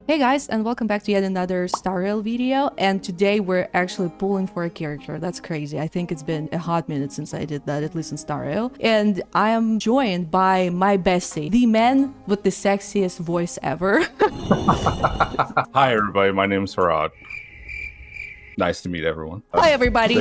Hey guys, and welcome back to yet another Star Rail video, and today we're actually pulling for a character. That's crazy. I think it's been a hot minute since I did that, at least in Star Rail. And I am joined by my bestie, the man with the sexiest voice ever. Hi everybody, my name's Harad. Nice to meet everyone. Hi everybody.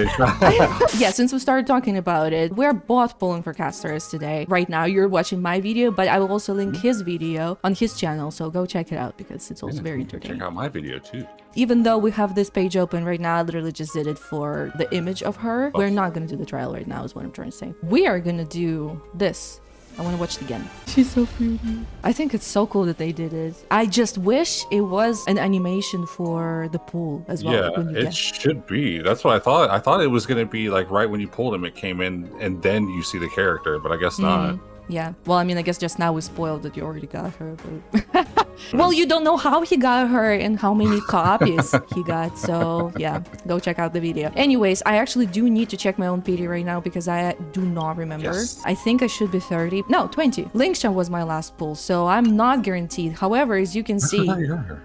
Yeah, since we started talking about it, we're both pulling for Castorice today. Right now you're watching my video, but I will also link his video on his channel, so go check it out because it's also very entertaining. Check out my video too. Even though we have this page open right now, I literally just did it for the image of her. We're not gonna do the trial right now is what I'm trying to say. We are gonna do this. I want to watch it again. She's so pretty. I think it's so cool that they did it. I just wish it was an animation for the pool as well. Yeah, it should be. That's what I thought. I thought it was going to be like right when you pulled him, it came in and then you see the character, but I guess not. Yeah. Well, I mean, I guess just now we spoiled that you already got her. But well, you don't know how he got her and how many copies he got. So yeah, go check out the video. Anyways, I actually do need to check my own PD right now because I do not remember. Yes. I think I should be 30. No, 20. Lingshan was my last pull, so I'm not guaranteed. However, as you can see,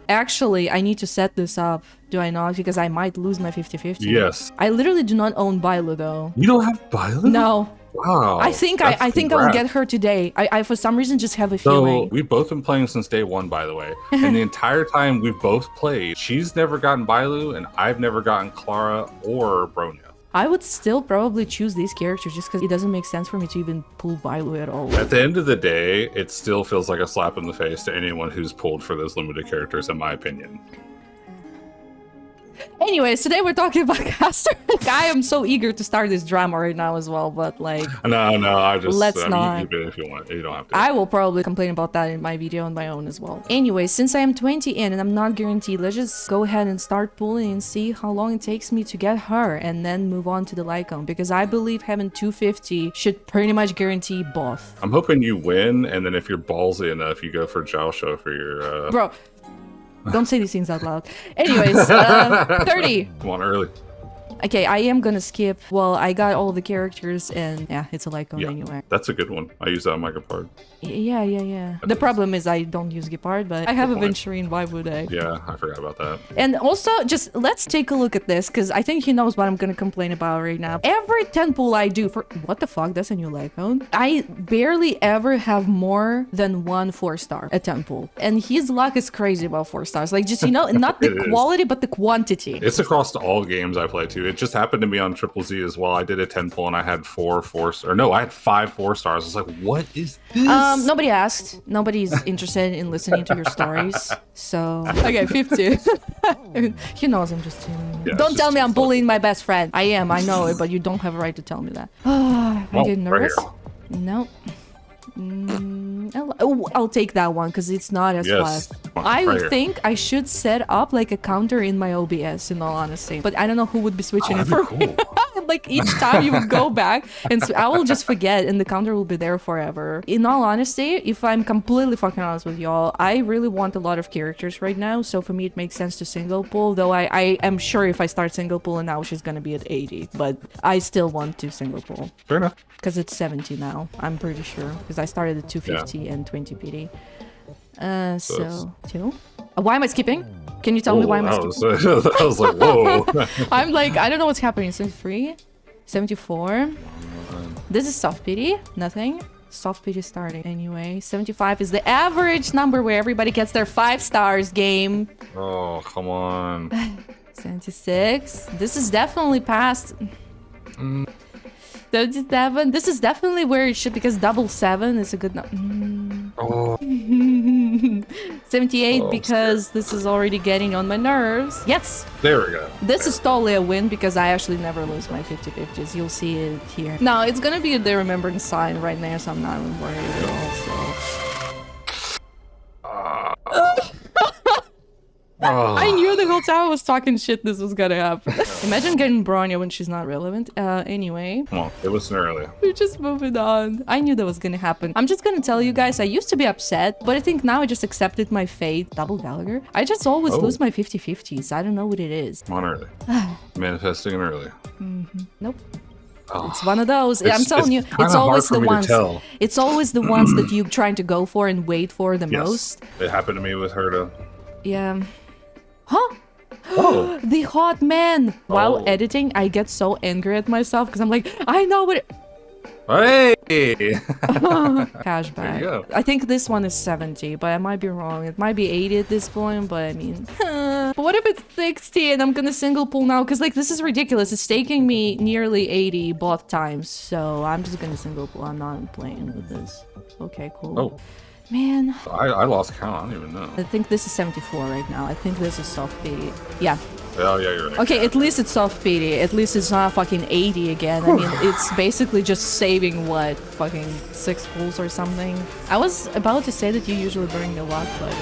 actually, I need to set this up. Do I not? Because I might lose my 50-50. Yes. I literally do not own Bailu though. You don't have Bailu? No. Wow. I think I will get her today. I for some reason just have a feeling. So we've both been playing since day one, by the way. And the entire time we've both played, she's never gotten Bailu and I've never gotten Clara or Bronya. I would still probably choose these characters just because it doesn't make sense for me to even pull Bailu at all. At the end of the day, it still feels like a slap in the face to anyone who's pulled for those limited characters, in my opinion. Anyways, today we're talking about Castor. I am so eager to start this drama right now as well, but like... No, I just... Let's not. You can if you want. You don't have to. I will probably complain about that in my video on my own as well. Anyways, since I am 20 in and I'm not guaranteed, let's just go ahead and start pulling and see how long it takes me to get her and then move on to the Lycon, because I believe having 250 should pretty much guarantee both. I'm hoping you win, and then if you're ballsy enough, you go for Jiaosha for your... Bro. Don't say these things out loud. Anyways, 30. Come on, early. Okay, I am gonna skip. Well, I got all the characters and yeah, it's a Lycon anyway. That's a good one. I use that on my Gepard. Yeah. The problem is I don't use Gepard, but I have a Venturine, why would I? Yeah, I forgot about that. And also, just let's take a look at this, because I think he knows what I'm gonna complain about right now. Every 10 pull I do for... What the fuck? That's a new Lycon. I barely ever have more than one 4-star at 10 pull. And his luck is crazy about 4 stars. Like, just, you know, not the quality, but the quantity. It's across all games I play too. It just happened to me on Triple Z as well. I did a 10 pull and I had 5 4 stars. I was like, what is this? Nobody asked. Nobody's interested in listening to your stories. So, okay, 50. He knows I'm just... Yeah, don't tell me I'm bullying my best friend. I am, I know it, but you don't have a right to tell me that. I'm getting nervous. Nope. I'll take that one because it's not as fast. I think I should set up like a counter in my OBS, in all honesty, but I don't know who would be switching it for me. Like each time you would go back and so I will just forget and the counter will be there forever. In all honesty, if I'm completely fucking honest with y'all, I really want a lot of characters right now, so for me it makes sense to single pull, though I am sure if I start single pull and now she's gonna be at 80, but I still want to single pull. Fair enough. Because it's 70 now, I'm pretty sure, because I started at 250 and 20 PD. So 2? Why am I skipping? Can you tell me why am I skipping? I was like, whoa. I'm like, I don't know what's happening. 73? 74? This is soft PD? Nothing? Soft PD starting anyway. 75 is the average number where everybody gets their 5 stars game. Oh, come on. 76. This is definitely past... 77. This is definitely where it should, because 7 is a good number. Oh. 78 because this is already getting on my nerves. Yes. There we go. This is totally a win because I actually never lose my 50-50s. You'll see it here. No, it's gonna be the remembrance sign right there, so I'm not worried at all. I knew the whole time I was talking shit this was gonna happen. Imagine getting Bronya when she's not relevant. Anyway. Well, it was earlier. We're just moving on. I knew that was gonna happen. I'm just gonna tell you guys, I used to be upset, but I think now I just accepted my fate. Double Gallagher? I just always lose my 50-50s. I don't know what it is. Come on, early. Manifesting early. Nope. It's one of those. I'm telling you, it's always the ones. It's always the ones that you're trying to go for and wait for the most. It happened to me with her. Yeah. Huh? Oh. The hot man. While editing, I get so angry at myself because I'm like, I know what. Hey! Cashback. There you go. I think this one is 70, but I might be wrong. It might be 80 at this point, but I mean, but what if it's 60 and I'm gonna single pull now? Because like this is ridiculous. It's taking me nearly 80 both times, so I'm just gonna single pull. I'm not playing with this. Okay, cool. Oh. Man. I lost count. I don't even know. I think this is 74 right now. I think this is soft PD. Yeah. Oh, yeah, you're right. Okay, at least it's soft PD. At least it's not fucking 80 again. I mean, it's basically just saving, what, fucking 6 pulls or something. I was about to say that you usually bring your luck, but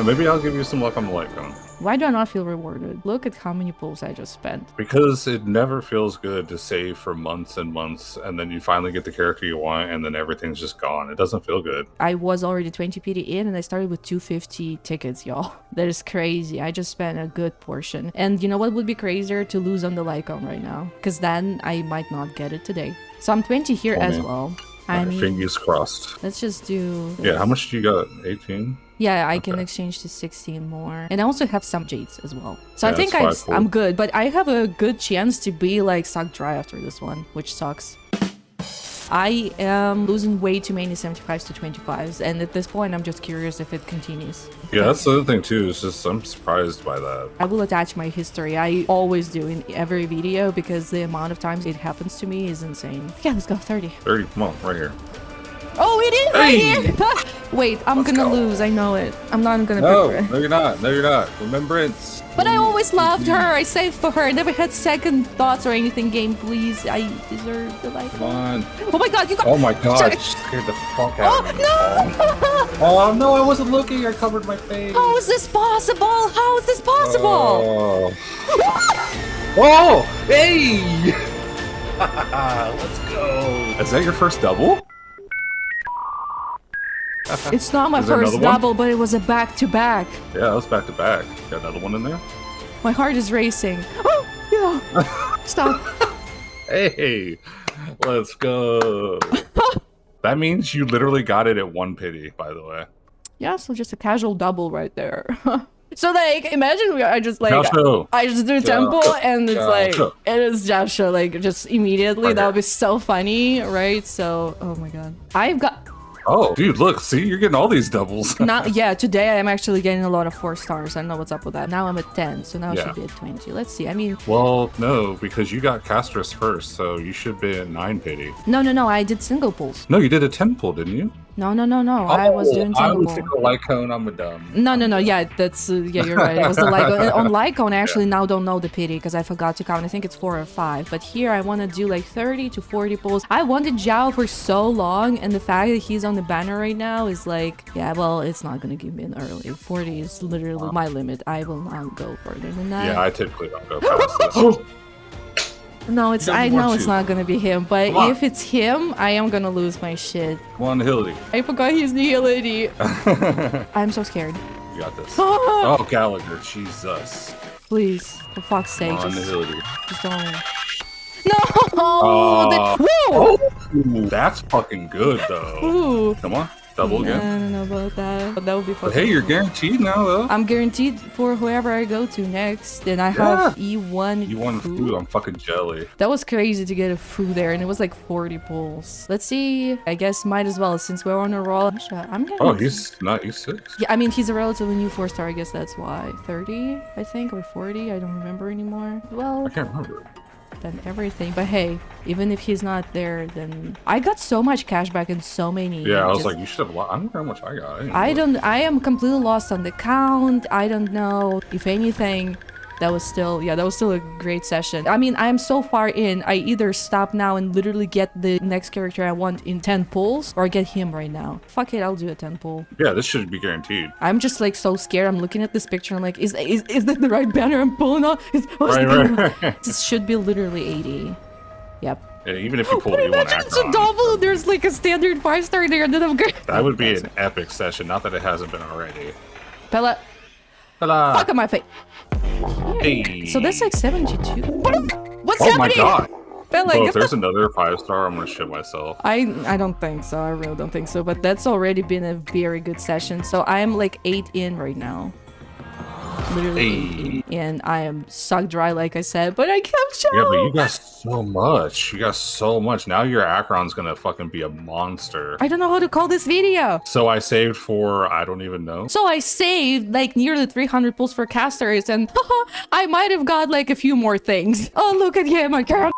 maybe I'll give you some luck on the light cone. why do I not feel rewarded? Look at how many pulls I just spent. Because it never feels good to save for months and months, and then you finally get the character you want, and then everything's just gone. It doesn't feel good. I was already 20 PD in, and I started with 250 tickets, y'all. That is crazy. I just spent a good portion. And you know what would be crazier? To lose on the Lycon right now. Because then I might not get it today. So I'm 20 here as well. I mean, fingers crossed. Let's just do this. Yeah, how much do you got? 18? Yeah, I can exchange to 16 more. And I also have some jades as well. So Yeah, I think I'm good, but I have a good chance to be like sucked dry after this one, which sucks. I am losing way too many 75s to 25s, and at this point I'm just curious if it continues. Yeah, that's the other thing too, is just I'm surprised by that. I will attach my history. I always do in every video because the amount of times it happens to me is insane. Yeah, let's go 30. 30, come on, right here. Oh, it is right here! Wait, I'm gonna lose, I know it. I'm not gonna pick her. No, you're not. No, you're not. Remembrance. But I always loved her. I saved for her. I never had second thoughts or anything. Game, please. I deserve the life. Come on. Oh my god, you got. Oh my god, you scared the fuck out of me. No! Oh no, I wasn't looking. I covered my face. How is this possible? How is this possible? Oh. Whoa! Hey! Let's go. Is that your first double? It's not my first double, but it was a back-to-back. Yeah, that was back-to-back. Got another one in there? My heart is racing. Oh, yeah. Stop. Hey, let's go. That means you literally got it at 1 pity, by the way. Yeah, so just a casual double right there. So like, imagine I just like, I just do temple and it's like, it is Jasha, like just immediately. Okay. That would be so funny, right? So, oh my god. I've got... Oh, dude, look, see, you're getting all these doubles. Yeah, today I'm actually getting a lot of 4 stars. I don't know what's up with that. Now I'm at 10, so now I should be at 20. Let's see, I mean... Well, no, because you got Castorice first, so you should be at 9 pity. No, I did single pulls. No, you did a 10 pull, didn't you? No. I was doing single pull. I was the Lycon, I'm a dumb. No, yeah, that's, yeah, you're right. It was the Lycon. On Lycon, I actually now don't know the pity because I forgot to count. I think it's 4 or 5. But here I want to do like 30 to 40 pulls. I wanted Zhao for so long, and the fact that he's on the banner right now is like, yeah, well, it's not going to give me an early. 40 is literally my limit. I will not go further than that. Yeah, I typically don't go past this. No, I know it's not gonna be him, but if it's him, I am gonna lose my shit. Come on, Nihility. I forgot he's Nihility. I'm so scared. You got this. Oh, Gallagher, Jesus. Please, for fuck's sake. Come on, Nihility. Just don't. No! Ooh, that's fucking good, though. Ooh. Come on. Double again. I don't know about that, but that would be fucking hey, you're guaranteed now, though. I'm guaranteed for whoever I go to next. And I have E1 E1 food. I'm fucking jelly. That was crazy to get a food there, and it was like 40 pulls. Let's see. I guess might as well, since we're on a roll. I'm getting... Oh, he's not E6. Yeah, I mean, he's a relatively new 4-star. I guess that's why. 30, I think, or 40. I don't remember anymore. Well, I can't remember. Then everything, but hey, even if he's not there, then I got so much cash back in so many. Yeah, I was like, you should have. I don't know how much I got. I am completely lost on the count. I don't know if anything. That was still a great session. I mean, I am so far in. I either stop now and literally get the next character I want in 10 pulls, or get him right now. Fuck it, I'll do a 10 pull. Yeah, this should be guaranteed. I'm just like so scared. I'm looking at this picture. I'm like, is that the right banner I'm pulling on? Right. This should be literally 80. Yep. Yeah, even if you pull it, you imagine it's a double. There's like a standard 5-star there, and then I'm good. That would be an epic session. Not that it hasn't been already. Pella. Fuck on my face. Hey. So that's like 72. What's happening? Oh my god. But like, well, if there's another 5-star, I'm gonna shit myself. I don't think so. I really don't think so. But that's already been a very good session. So I'm like 8 in right now. Literally 8 in, and I am sucked dry, like I said, but I kept showing. Yeah, but you got so much. You got so much. Now your Acheron's gonna fucking be a monster. I don't know how to call this video. So I saved for, I don't even know. So I saved like nearly 300 pulls for Castorice, and I might have got like a few more things. Oh, look at him, I can't.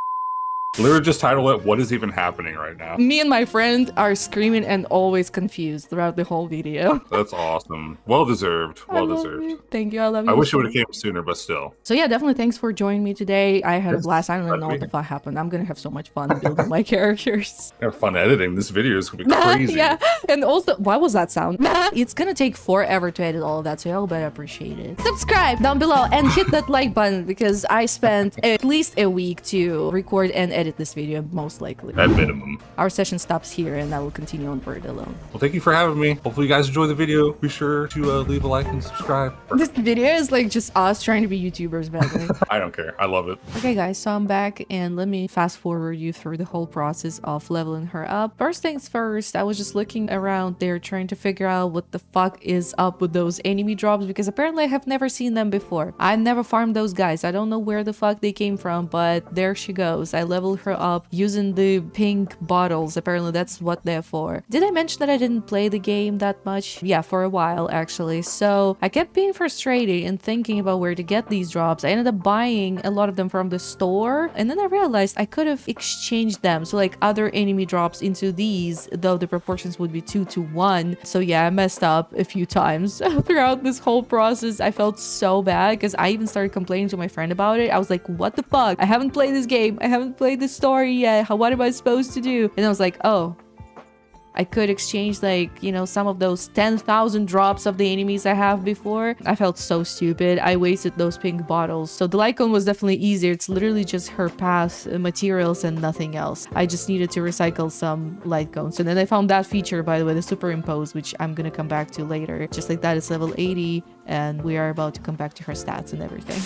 Literally just title it, what is even happening right now? Me and my friend are screaming and always confused throughout the whole video. That's awesome. Well deserved. Well deserved. Thank you. I love you. I wish it would have came sooner, but still. So yeah, definitely thanks for joining me today. I had a blast. I don't even know what the fuck happened. I'm gonna have so much fun building my characters. Have fun editing. This video is gonna be crazy. Yeah. And also, what was that sound? It's gonna take forever to edit all of that, so y'all better appreciate it. Subscribe down below and hit that like button because I spent at least a week to record and edit this video, most likely. At minimum. Our session stops here and I will continue on Word alone. Well, thank you for having me. Hopefully you guys enjoy the video. Be sure to leave a like and subscribe. This video is like just us trying to be YouTubers, by the way. I don't care. I love it. Okay guys, so I'm back and let me fast forward you through the whole process of leveling her up. First things first, I was just looking around there trying to figure out what the fuck is up with those enemy drops because apparently I have never seen them before. I never farmed those guys. I don't know where the fuck they came from, but there she goes. I leveled her up using the pink bottles. Apparently that's what they're for. Did I mention that I didn't play the game that much? Yeah, for a while actually. So I kept being frustrated and thinking about where to get these drops. I ended up buying a lot of them from the store and then I realized I could have exchanged them. So like other enemy drops into these, though the proportions would be 2-to-1. So yeah, I messed up a few times throughout this whole process. I felt so bad because I even started complaining to my friend about it. I was like, what the fuck? I haven't played this game. I haven't played this story yet. What am I supposed to do? And I was like, oh, I could exchange like, you know, some of those 10,000 drops of the enemies I have before. I felt so stupid. I wasted those pink bottles. So the light cone was definitely easier. It's literally just her path materials and nothing else. I just needed to recycle some light cones. And then I found that feature, by the way, the superimpose, which I'm gonna come back to later. Just like that, it's level 80 and we are about to come back to her stats and everything.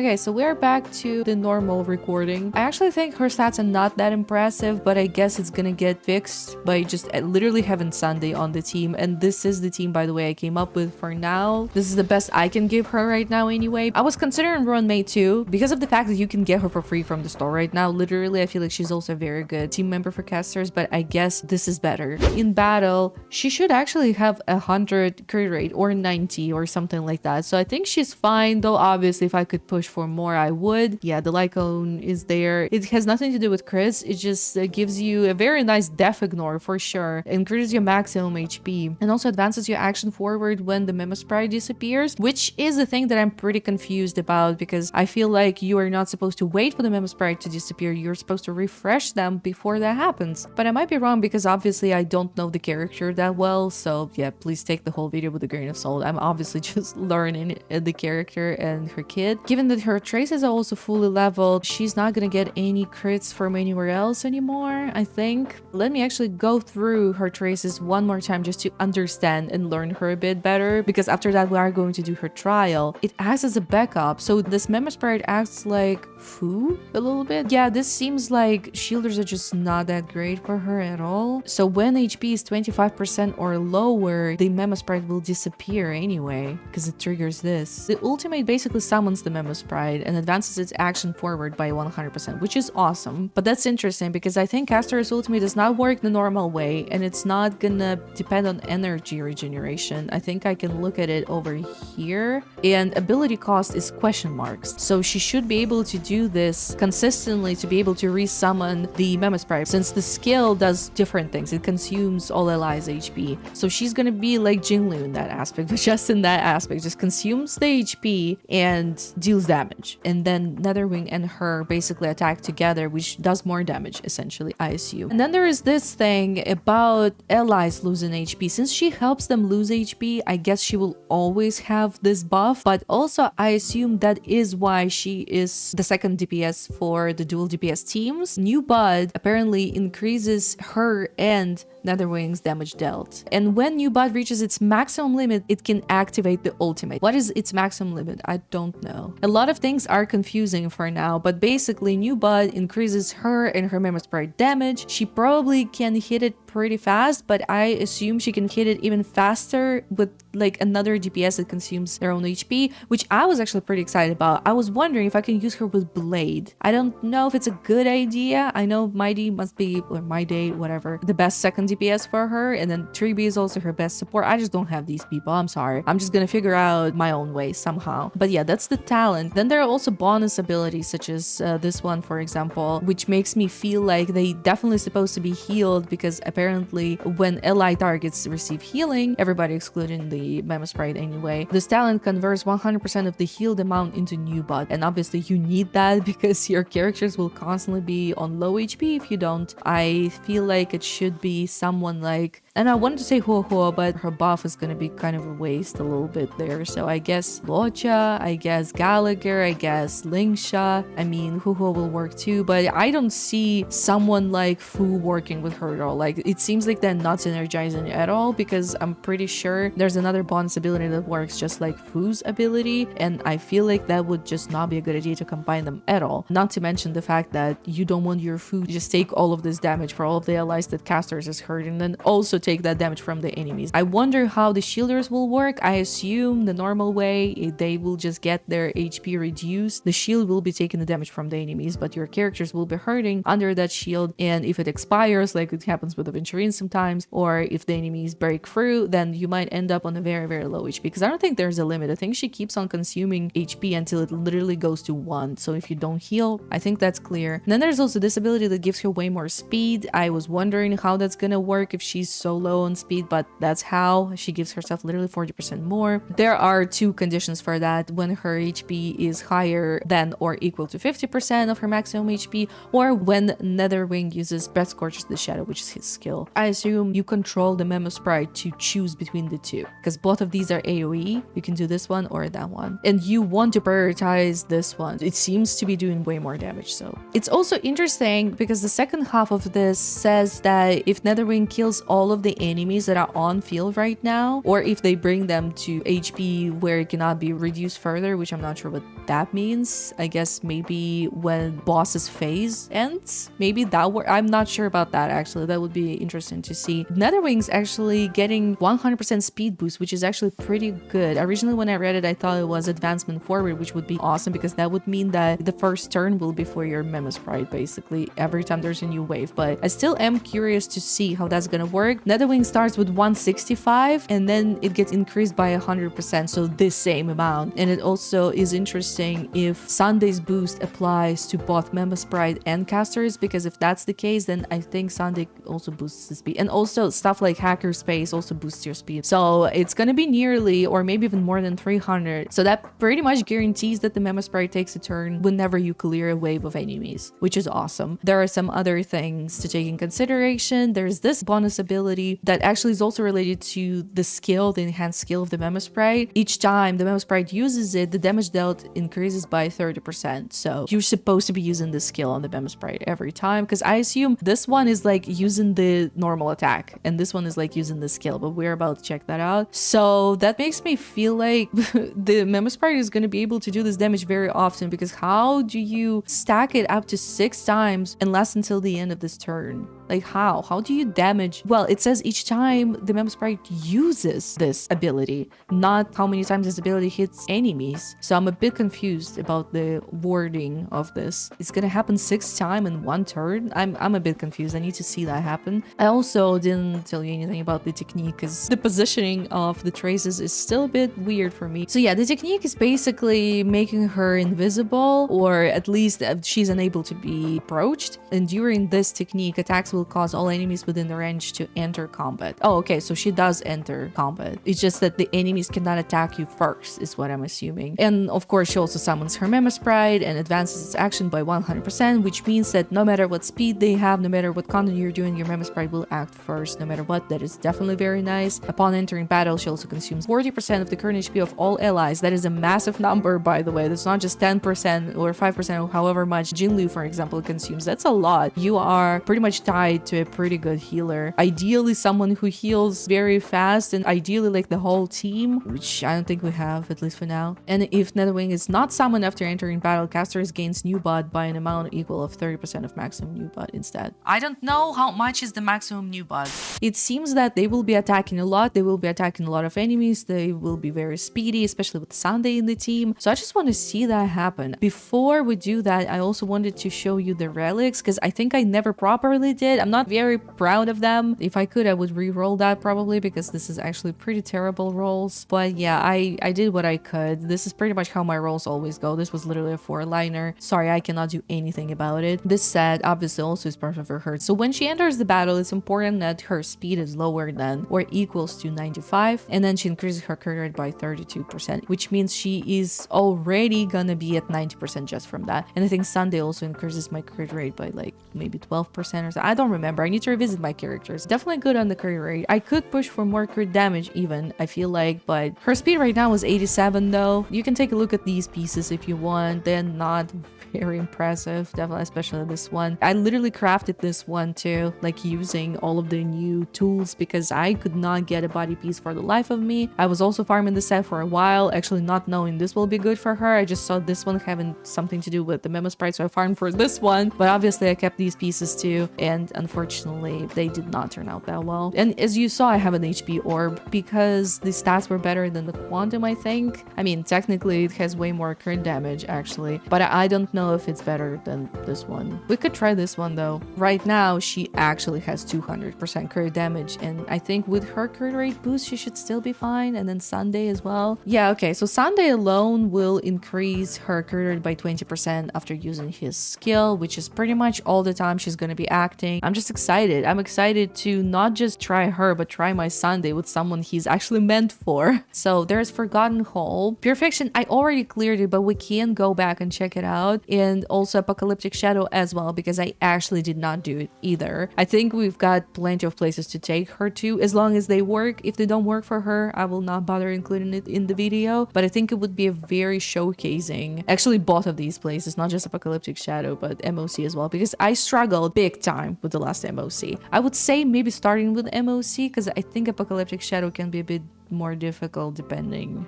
Okay, so we're back to the normal recording. I actually think her stats are not that impressive, but I guess it's gonna get fixed by just literally having Sunday on the team. And this is the team, by the way, I came up with for now. This is the best I can give her right now anyway. I was considering Run May too because of the fact that you can get her for free from the store right now. Literally, I feel like she's also a very good team member for casters, but I guess this is better. In battle, she should actually have 100 crit rate or 90 or something like that. So I think she's fine, though obviously if I could push for more, I would. Yeah, the light cone is there. It has nothing to do with crits. It just gives you a very nice def ignore for sure. Increases your maximum HP and also advances your action forward when the Memo Sprite disappears, which is a thing that I'm pretty confused about because I feel like you are not supposed to wait for the Memo Sprite to disappear. You're supposed to refresh them before that happens. But I might be wrong because obviously I don't know the character that well. So yeah, please take the whole video with a grain of salt. I'm obviously just learning the character and her kid. Given that her traces are also fully leveled, she's not gonna get any crits from anywhere else anymore, I think. Let me actually go through her traces one more time just to understand and learn her a bit better, because after that we are going to do her trial. It acts as a backup, so this Memo Sprite acts like food a little bit. Yeah, this seems like shielders are just not that great for her at all. So when HP is 25% or lower, the Memo Sprite will disappear anyway because it triggers this. The ultimate basically summons the Memo Sprite and advances its action forward by 100%, which is awesome. But that's interesting because I think Castorice's ultimate does not work the normal way and it's not gonna depend on energy regeneration. I think I can look at it over here, and ability cost is question marks. So she should be able to do this consistently to be able to resummon the Memo Sprite, since the skill does different things. It consumes all allies HP. So she's gonna be like Jingliu in that aspect, but just in that aspect, just consumes the HP and deals damage. And then Netherwing and her basically attack together, which does more damage essentially, I assume. And then there is this thing about about allies losing HP? Since she helps them lose HP, I guess she will always have this buff, but also I assume that is why she is the second DPS for the dual DPS teams. New Bud apparently increases her and Netherwing's damage dealt. And when New Bud reaches its maximum limit, it can activate the ultimate. What is its maximum limit? I don't know. A lot of things are confusing for now, but basically New Bud increases her and her Memo Sprite damage. She probably can hit it pretty fast, but I assume she can hit it even faster with like another DPS that consumes their own HP, which I was actually pretty excited about. I was wondering if I can use her with Blade. I don't know if it's a good idea. I know Mighty must be, or Mighty, whatever, the best second DPS for her, and then 3B is also her best support. I just don't have these people. I'm sorry. I'm just gonna figure out my own way somehow. But yeah, that's the talent. Then there are also bonus abilities such as this one, for example, which makes me feel like they definitely supposed to be healed, because apparently when ally targets receive healing, everybody excluding the Memo Sprite anyway, this talent converts 100% of the healed amount into New Bud. And obviously you need that because your characters will constantly be on low HP if you don't. I feel like it should be someone like, and I wanted to say ᴄᴇ, but her buff is gonna be kind of a waste a little bit there. So I guess Locha, I guess Gallagher, I guess Lingsha. I mean, ᴄᴇ will work too, but I don't see someone like Fu working with her at all. Like, it seems like they're not synergizing at all, because I'm pretty sure there's another bonus ability that works just like Fu's ability, and I feel like that would just not be a good idea to combine them at all. Not to mention the fact that you don't want your Fu to just take all of this damage for all of the allies that Castorice is hurting, and then also take that damage from the enemies. I wonder how the shielders will work. I assume the normal way, they will just get their HP reduced. The shield will be taking the damage from the enemies, but your characters will be hurting under that shield, and if it expires, like it happens with Aventurine sometimes, or if the enemies break through, then you might end up on a very, very low HP, because I don't think there's a limit. I think she keeps on consuming HP until it literally goes to 1. So if you don't heal, I think that's clear. And then there's also this ability that gives her way more speed. I was wondering how that's gonna work if she's so low on speed, but that's how. She gives herself literally 40% more. There are 2 conditions for that: when her HP is higher than or equal to 50% of her maximum HP, or when Netherwing uses Breath Scorches the Shadow, which is his skill. I assume you control the Memo Sprite to choose between the 2, because both of these are AoE. You can do this one or that one, and you want to prioritize this one. It seems to be doing way more damage. So it's also interesting because the second half of this says that if Netherwing kills all of the enemies that are on field right now, or if they bring them to HP where it cannot be reduced further, which I'm not sure what that means. I guess maybe when boss's phase ends, maybe that I'm not sure about that actually. That would be interesting to see. Netherwing's actually getting 100% speed boost, which is actually pretty good. Originally when I read it, I thought it was advancement forward, which would be awesome, because that would mean that the first turn will be for your Memo Sprite basically every time there's a new wave. But I still am curious to see how that's gonna work. Netherwing starts with 165 and then it gets increased by 100%, so this same amount. And it also is interesting if Sunday's boost applies to both Memo Sprite and Castorice, because if that's the case, then I think Sunday also boosts the speed, and also stuff like Hacker Space also boosts your speed. So it's gonna be nearly, or maybe even more than 300. So that pretty much guarantees that the Memo Sprite takes a turn whenever you clear a wave of enemies, which is awesome. There are some other things to take in consideration. There's this bonus ability that actually is also related to the skill, the enhanced skill of the Memo Sprite. Each time the Memo Sprite uses it, the damage dealt increases by 30%. So you're supposed to be using this skill on the Memo Sprite every time, because I assume this one is like using the normal attack and this one is like using the skill, but we're about to check that out. So that makes me feel like the Memo Sprite is going to be able to do this damage very often, because how do you stack it up to 6 times and last until the end of this turn? Like how do you damage? Well, it says each time the Memo Sprite uses this ability, not how many times this ability hits enemies. So I'm a bit confused about the wording of this. It's gonna happen 6 times in 1 turn. I'm a bit confused. I need to see that happen. I also didn't tell you anything about the technique, because the positioning of the traces is still a bit weird for me. So yeah, the technique is basically making her invisible, or at least she's unable to be approached. And during this technique, attacks will will cause all enemies within the range to enter combat. Oh, okay, so she does enter combat. It's just that the enemies cannot attack you first, is what I'm assuming. And of course, she also summons her Mema Sprite and advances its action by 100%, which means that no matter what speed they have, no matter what content you're doing, your Mema Sprite will act first, no matter what. That is definitely very nice. Upon entering battle, she also consumes 40% of the current HP of all allies. That is a massive number, by the way. That's not just 10% or 5% or however much Jinlu, for example, consumes. That's a lot. You are pretty much tied to a pretty good healer. Ideally, someone who heals very fast, and ideally like the whole team, which I don't think we have, at least for now. And if Netherwing is not summoned after entering battle, Castorice gains new bot by an amount equal of 30% of maximum new bot instead. I don't know how much is the maximum new bot. It seems that they will be attacking a lot. They will be attacking a lot of enemies. They will be very speedy, especially with Sunday in the team. So I just want to see that happen. Before we do that, I also wanted to show you the relics, because I think I never properly did. I'm not very proud of them. If I could, I would re-roll that probably, because this is actually pretty terrible rolls. But yeah, I did what I could. This is pretty much how my rolls always go. This was literally a 4-liner. Sorry, I cannot do anything about it. This set obviously also is part of her hurt. So when she enters the battle, it's important that her speed is lower than or equals to 95, and then she increases her crit rate by 32%, which means she is already gonna be at 90% just from that. And I think Sunday also increases my crit rate by like maybe 12% or so. I don't remember. I need to revisit my characters. Definitely good on the crit rate. I could push for more crit damage even, I feel like, but her speed right now is 87 though. You can take a look at these pieces if you want. They're not very impressive, definitely, especially this one. I literally crafted this one too, like using all of the new tools, because I could not get a body piece for the life of me. I was also farming the set for a while, actually not knowing this will be good for her. I just saw this one having something to do with the Mema Sprite, so I farmed for this one. But obviously I kept these pieces too, and unfortunately they did not turn out that well. And as you saw, I have an HP orb because the stats were better than the quantum, I think. I mean, technically it has way more crit damage actually, but I don't know if it's better than this one. We could try this one though. Right now she actually has 200% crit damage, and I think with her crit rate boost she should still be fine. And then Sunday as well. Yeah, okay, so Sunday alone will increase her crit rate by 20% after using his skill, which is pretty much all the time she's gonna be acting. I'm just excited. I'm excited to not just try her, but try my Sunday with someone he's actually meant for. So there's Forgotten Hole. Purification, I already cleared it, but we can go back and check it out. And also Apocalyptic Shadow as well, because I actually did not do it either. I think we've got plenty of places to take her to, as long as they work. If they don't work for her, I will not bother including it in the video, but I think it would be a very showcasing, actually both of these places, not just Apocalyptic Shadow, but MoC as well, because I struggled big time with the last MoC. I would say maybe starting with MoC, because I think Apocalyptic Shadow can be a bit more difficult depending.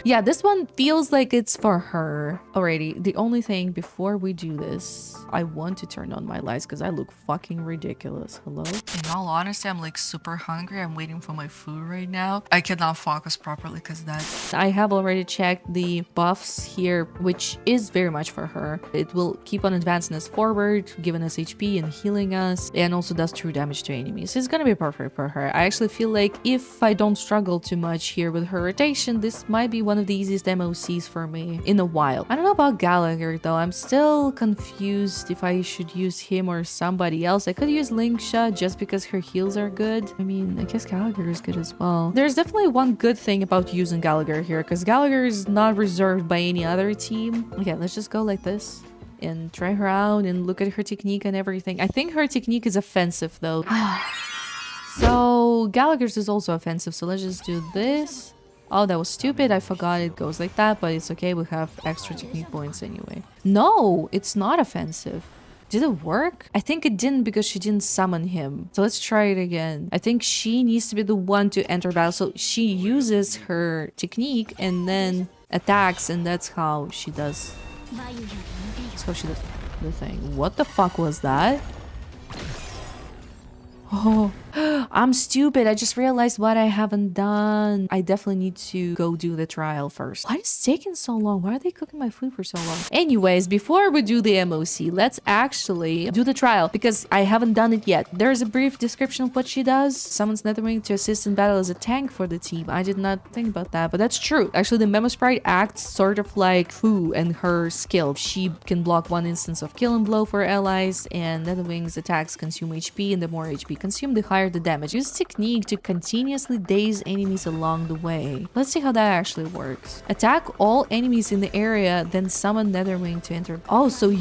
Yeah, this one feels like it's for her. Alrighty, the only thing before we do this, I want to turn on my lights because I look fucking ridiculous. Hello? In all honesty, I'm like super hungry. I'm waiting for my food right now. I cannot focus properly because that. I have already checked the buffs here, which is very much for her. It will keep on advancing us forward, giving us HP and healing us, and also does true damage to enemies. It's gonna be perfect for her. I actually feel like if I don't struggle too much here with her rotation, this might be one of the easiest MoCs for me in a while. I don't know about Gallagher though. I'm still confused if I should use him or somebody else. I could use Linksha just because her heals are good. I mean, I guess Gallagher is good as well. There's definitely one good thing about using Gallagher here, because Gallagher is not reserved by any other team. Okay, let's just go like this and try her out and look at her technique and everything. I think her technique is offensive though. So Gallagher's is also offensive, so let's just do this. Oh, that was stupid. I forgot it goes like that, but it's okay. We have extra technique points anyway. No, it's not offensive. Did it work? I think it didn't because she didn't summon him. So let's try it again. I think she needs to be the one to enter battle. So she uses her technique and then attacks, and that's how she does. That's how she does the thing. What the fuck was that? Oh, I'm stupid. I just realized what I haven't done. I definitely need to go do the trial first. Why is it taking so long? Why are they cooking my food for so long? Anyways, before we do the MoC, let's actually do the trial because I haven't done it yet. There's a brief description of what she does. Summons Netherwing to assist in battle as a tank for the team. I did not think about that, but that's true. Actually, the Memo Sprite acts sort of like Fu and her skill. She can block one instance of kill and blow for allies, and Netherwing's attacks consume HP, and the more HP consumed, the higher the damage. Use technique to continuously daze enemies along the way. Let's see how that actually works. Attack all enemies in the area, then summon Netherwing to enter. Oh, so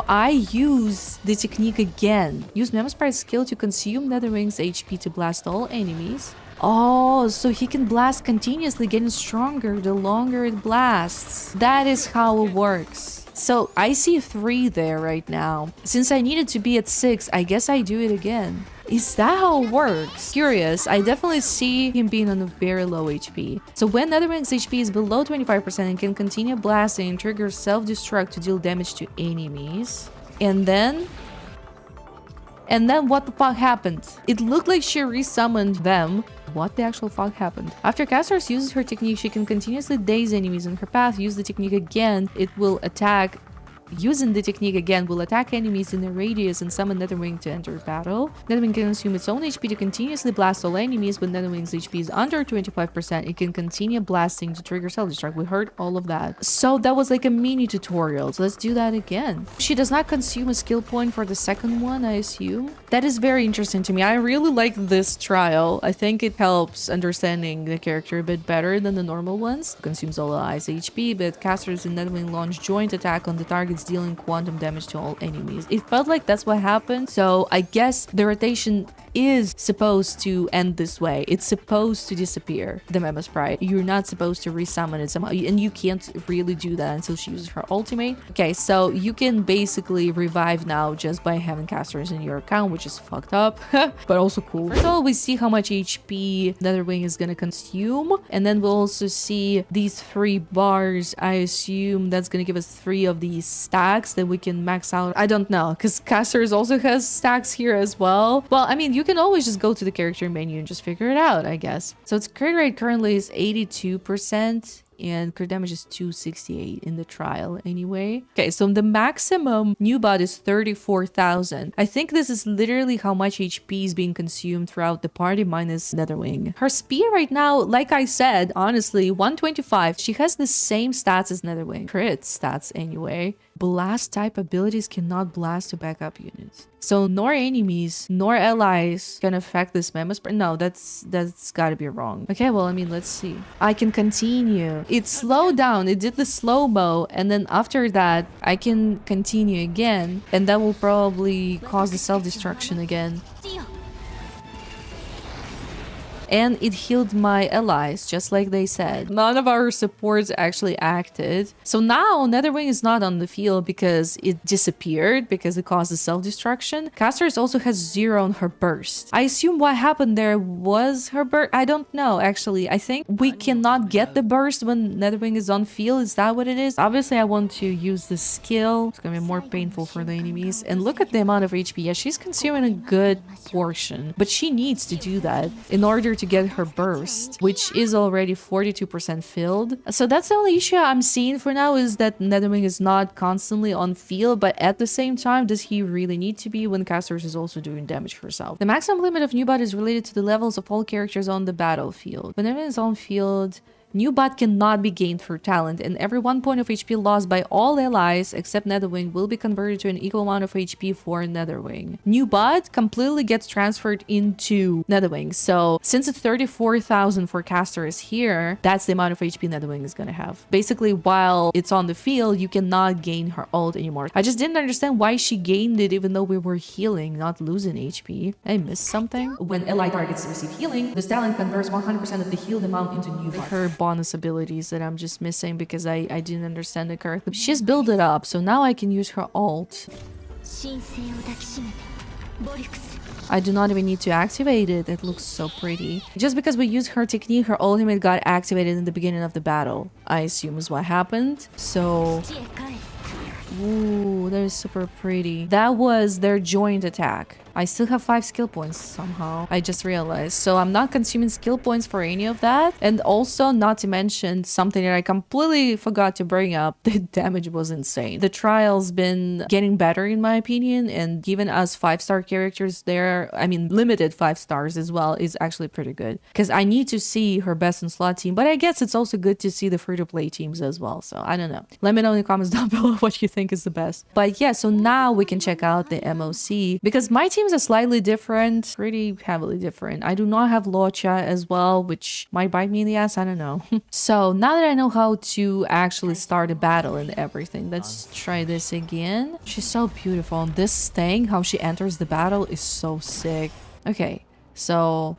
I use the technique again. Use Memo Sprite's skill to consume Netherwing's HP to blast all enemies. Oh, so he can blast continuously, getting stronger the longer it blasts. That is how it works. So I see 3 there right now. Since I needed to be at 6, I guess I do it again. Is that how it works? Curious. I definitely see him being on a very low HP. So when Netherwing's HP is below 25% and can continue blasting and trigger self-destruct to deal damage to enemies. And then what the fuck happened? It looked like she resummoned them. What the actual fuck happened? After Castorice uses her technique, she can continuously daze enemies in her path. Use the technique again. It will attack. Using the technique again will attack enemies in the radius and summon Netherwing to enter battle. Netherwing can consume its own HP to continuously blast all enemies. When Netherwing's HP is under 25%, it can continue blasting to trigger self-destruct. We heard all of that. So that was like a mini tutorial. So let's do that again. She does not consume a skill point for the second one, I assume. That is very interesting to me. I really like this trial. I think it helps understanding the character a bit better than the normal ones. Consumes all allies' HP, but Castorice and Netherwing launch joint attack on the target's dealing quantum damage to all enemies. It felt like that's what happened, so I guess the rotation is supposed to end this way. It's supposed to disappear, the Memo Sprite. You're not supposed to resummon it somehow, and you can't really do that until she uses her ultimate. Okay, so you can basically revive now just by having Castorice in your account, which is fucked up, but also cool. First of all, we see how much HP Netherwing is gonna consume, and then we'll also see these 3 bars. I assume that's gonna give us 3 of these stacks that we can max out. I don't know, because Castorice also has stacks here as well. Well, I mean, you can always just go to the character menu and just figure it out, I guess. So its crit rate currently is 82%. And crit damage is 268 in the trial anyway. Okay, so the maximum new bot is 34,000. I think this is literally how much HP is being consumed throughout the party minus Netherwing. Her speed right now, like I said, honestly, 125. She has the same stats as Netherwing. Crit stats anyway. Blast type abilities cannot blast to backup units. So nor enemies nor allies can affect this Memo Sprite. No, that's gotta be wrong. Okay, well, I mean, let's see. I can continue. It slowed down. It did the slow-mo, and then after that, I can continue again, and that will probably cause the self-destruction again. And it healed my allies, just like they said. None of our supports actually acted. So now Netherwing is not on the field because it disappeared, because it caused the self-destruction. Castorice also has 0 on her burst. I assume what happened there was her burst. I don't know, actually. I think we cannot get the burst when Netherwing is on field. Is that what it is? Obviously, I want to use the skill. It's gonna be more painful for the enemies. And look at the amount of HP. Yeah, she's consuming a good portion, but she needs to do that in order to get her burst, which is already 42% filled. So that's the only issue I'm seeing for now, is that Netherwing is not constantly on field, but at the same time, does he really need to be when Castorice is also doing damage herself? The maximum limit of new bot is related to the levels of all characters on the battlefield. When everyone is on field, new bot cannot be gained for talent, and every 1 point of HP lost by all allies except Netherwing will be converted to an equal amount of HP for Netherwing. New bot completely gets transferred into Netherwing. So since it's 34,000 for Castorice here, that's the amount of HP Netherwing is gonna have. Basically, while it's on the field, you cannot gain her ult anymore. I just didn't understand why she gained it even though we were healing, not losing HP. I missed something. When ally targets receive healing, this talent converts 100% of the healed amount into new bot. Her bonus abilities that I'm just missing because I didn't understand it correctly. She's built it up, so now I can use her ult. I do not even need to activate it. It looks so pretty. Just because we used her technique, her ultimate got activated in the beginning of the battle, I assume is what happened. So... Ooh, that is super pretty. That was their joint attack. I still have 5 skill points somehow. I just realized. So I'm not consuming skill points for any of that. And also, not to mention something that I completely forgot to bring up. The damage was insane. The trial's been getting better in my opinion, and giving us 5-star characters there, I mean limited 5 stars as well, is actually pretty good. Because I need to see her best in slot team, but I guess it's also good to see the free-to-play teams as well. So I don't know. Let me know in the comments down below what you think is the best. But yeah, so now we can check out the MoC, because my teams are slightly different, pretty heavily different. I do not have ᴄᴇ as well, which might bite me in the ass, I don't know. So now that I know how to actually start a battle and everything, let's try this again. She's so beautiful, and this thing, how she enters the battle, is so sick. Okay, so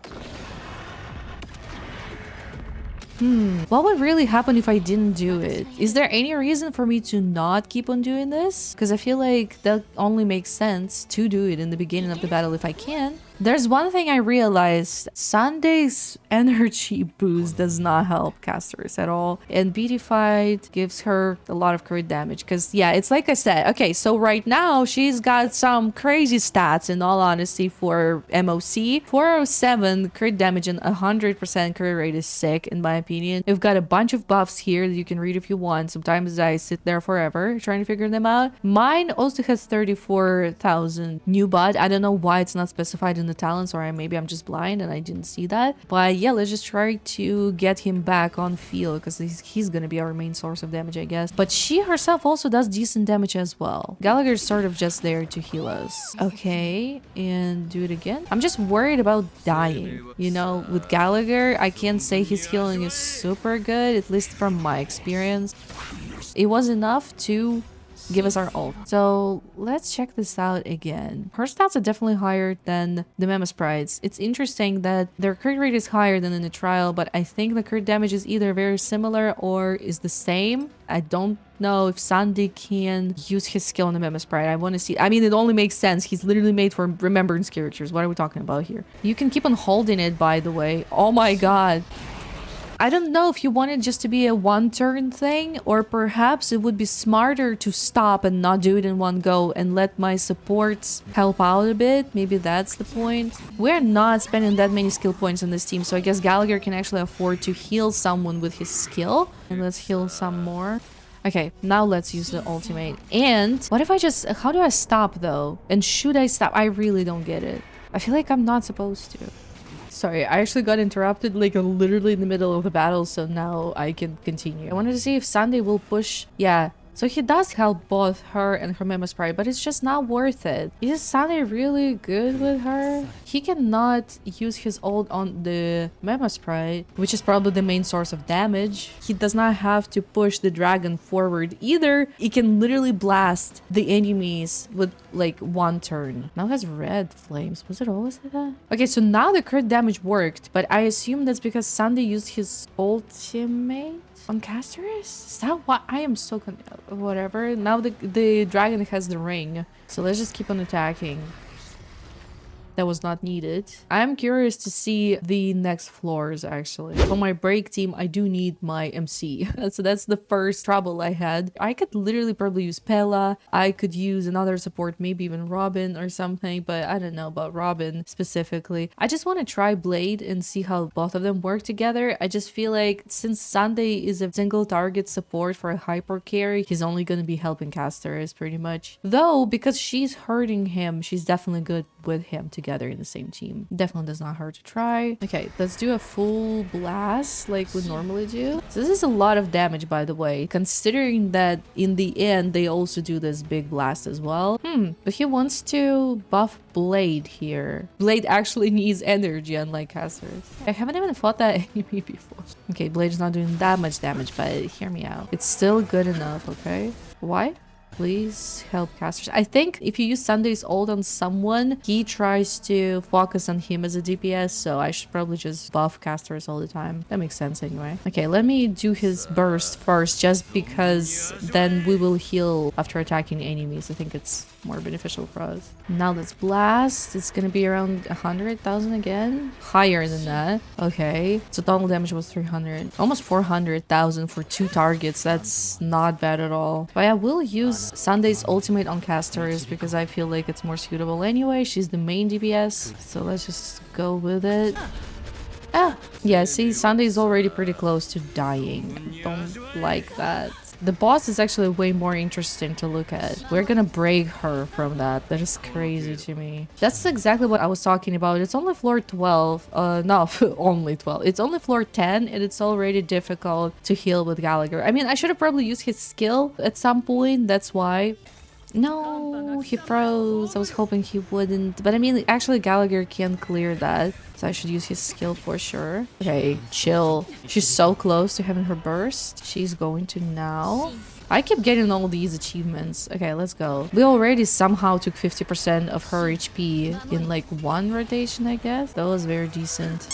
what would really happen if I didn't do it? Is there any reason for me to not keep on doing this? Because I feel like that only makes sense to do it in the beginning of the battle if I can. There's one thing I realized. Sunday's energy boost does not help Castorice at all. And Beatified gives her a lot of crit damage. Because, yeah, it's like I said. Okay, so right now, she's got some crazy stats, in all honesty, for MoC. 407 crit damage and 100% crit rate is sick, in my opinion. We've got a bunch of buffs here that you can read if you want. Sometimes I sit there forever trying to figure them out. Mine also has 34,000 new bud. I don't know why it's not specified in the talents, or maybe I'm just blind and I didn't see that. But yeah, let's just try to get him back on field, because he's gonna be our main source of damage, I guess. But she herself also does decent damage as well. ᴄᴇ's sort of just there to heal us. Okay, and do it again. I'm just worried about dying. You know, with ᴄᴇ, I can't say his healing is super good, at least from my experience. It was enough to give us our ult. So let's check this out again. Her stats are definitely higher than the Mema sprites. It's interesting that their crit rate is higher than in the trial, but I think the crit damage is either very similar or is the same. I don't know if Sunday can use his skill on the Mema sprite. I want to see. I mean, it only makes sense. He's literally made for remembrance characters. What are we talking about here? You can keep on holding it, by the way. Oh my god. I don't know if you want it just to be a one-turn thing, or perhaps it would be smarter to stop and not do it in one go and let my supports help out a bit. Maybe that's the point. We're not spending that many skill points on this team, so I guess ᴄᴇ can actually afford to heal someone with his skill. And let's heal some more. Okay, now let's use the ultimate. And what if I just... How do I stop, though? And should I stop? I really don't get it. I feel like I'm not supposed to. Sorry, I actually got interrupted like literally in the middle of the battle, so now I can continue. I wanted to see if Sunday will push. Yeah, so he does help both her and her Mema sprite, but it's just not worth it. Is Sunday really good with her? He cannot use his ult on the Mema sprite, which is probably the main source of damage. He does not have to push the dragon forward either. He can literally blast the enemies with like one turn. Now has red flames. Was it always like that? Okay, so now the crit damage worked, but I assume that's because Sunday used his ultimate on Castorice? Is that why? I am so whatever. Now the dragon has the ring, so let's just keep on attacking. That was not needed. I'm curious to see the next floors, actually. For my break team, I do need my MC. So that's the first trouble I had. I could literally probably use Pela. I could use another support, maybe even Robin or something, but I don't know about Robin specifically. I just want to try Blade and see how both of them work together. I just feel like since Sunday is a single target support for a hyper carry, he's only going to be helping Castorice pretty much. Though, because she's hurting him, she's definitely good with him together in the same team. Definitely does not hurt to try. Okay, let's do a full blast like we normally do. So this is a lot of damage, by the way, considering that in the end they also do this big blast as well. But he wants to buff Blade here. Blade actually needs energy, unlike Castorice. I haven't even fought that enemy before. Okay, Blade's not doing that much damage, but hear me out. It's still good enough, okay? Why? Please help Castorice. I think if you use Sunday's ult on someone, he tries to focus on him as a DPS, so I should probably just buff Castorice all the time. That makes sense anyway. Okay, let me do his burst first, just because then we will heal after attacking enemies. I think it's more beneficial for us. Now let's blast. It's gonna be around 100,000 again. Higher than that. Okay. So total damage was 300. Almost 400,000 for 2 targets. That's not bad at all. But I will use Sunday's ultimate on Castorice because I feel like it's more suitable anyway. She's the main DPS. So let's just go with it. Ah, yeah, see, Sunday is already pretty close to dying. Don't like that. The boss is actually way more interesting to look at. We're gonna break her from that. That is crazy to me. That's exactly what I was talking about. It's only floor 12. No, only 12. It's only floor 10 and it's already difficult to heal with Gallagher. I mean, I should have probably used his skill at some point. That's why. No, he froze. I was hoping he wouldn't. But I mean, actually Gallagher can clear that. So I should use his skill for sure. Okay, chill. She's so close to having her burst. She's going to now. I keep getting all these achievements. Okay, let's go. We already somehow took 50% of her HP in like 1 rotation, I guess. That was very decent.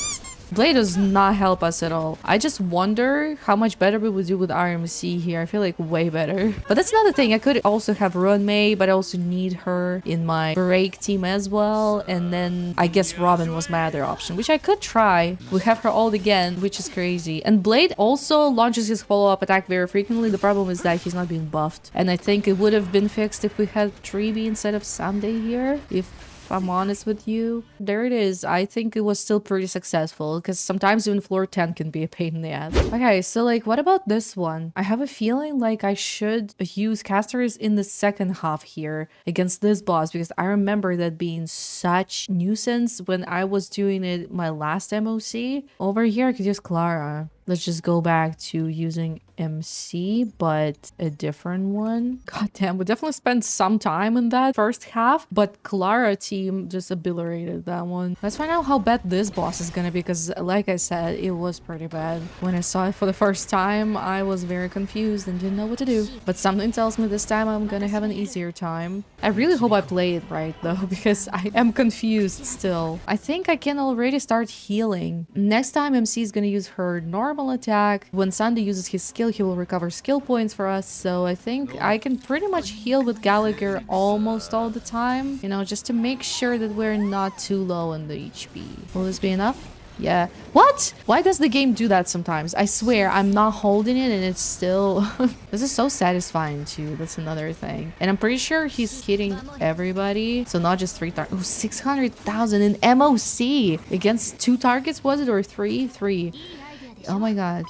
Blade does not help us at all. I just wonder how much better we would do with RMC here. I feel like way better. But that's another thing. I could also have Run May, but I also need her in my break team as well. And then I guess Robin was my other option, which I could try. We have her ult again, which is crazy. And Blade also launches his follow-up attack very frequently. The problem is that he's not being buffed. And I think it would have been fixed if we had Treeby instead of Sunday here. If I'm honest with you. There it is. I think it was still pretty successful because sometimes even floor 10 can be a pain in the ass. Okay, so like what about this one? I have a feeling like I should use Castorice in the second half here against this boss because I remember that being such nuisance when I was doing it my last MoC. Over here I could use Clara. Let's just go back to using MC, but a different one. God damn, we definitely spent some time in that first half, but Clara team just obliterated that one. Let's find out how bad this boss is gonna be, because like I said, it was pretty bad. When I saw it for the first time, I was very confused and didn't know what to do. But something tells me this time I'm gonna have an easier time. I really hope I play it right though, because I am confused still. I think I can already start healing. Next time MC is gonna use her normal attack. When Sunday uses his skill, he will recover skill points for us, so I think I can pretty much heal with Gallagher almost all the time, you know, just to make sure that we're not too low on the HP. Will this be enough? Yeah. What? Why does the game do that sometimes? I swear, I'm not holding it and it's still... This is so satisfying too. That's another thing. And I'm pretty sure he's hitting everybody. So not just 3 targets. Oh, 600,000 in MoC! Against 2 targets, was it? Or 3? 3. Oh my god.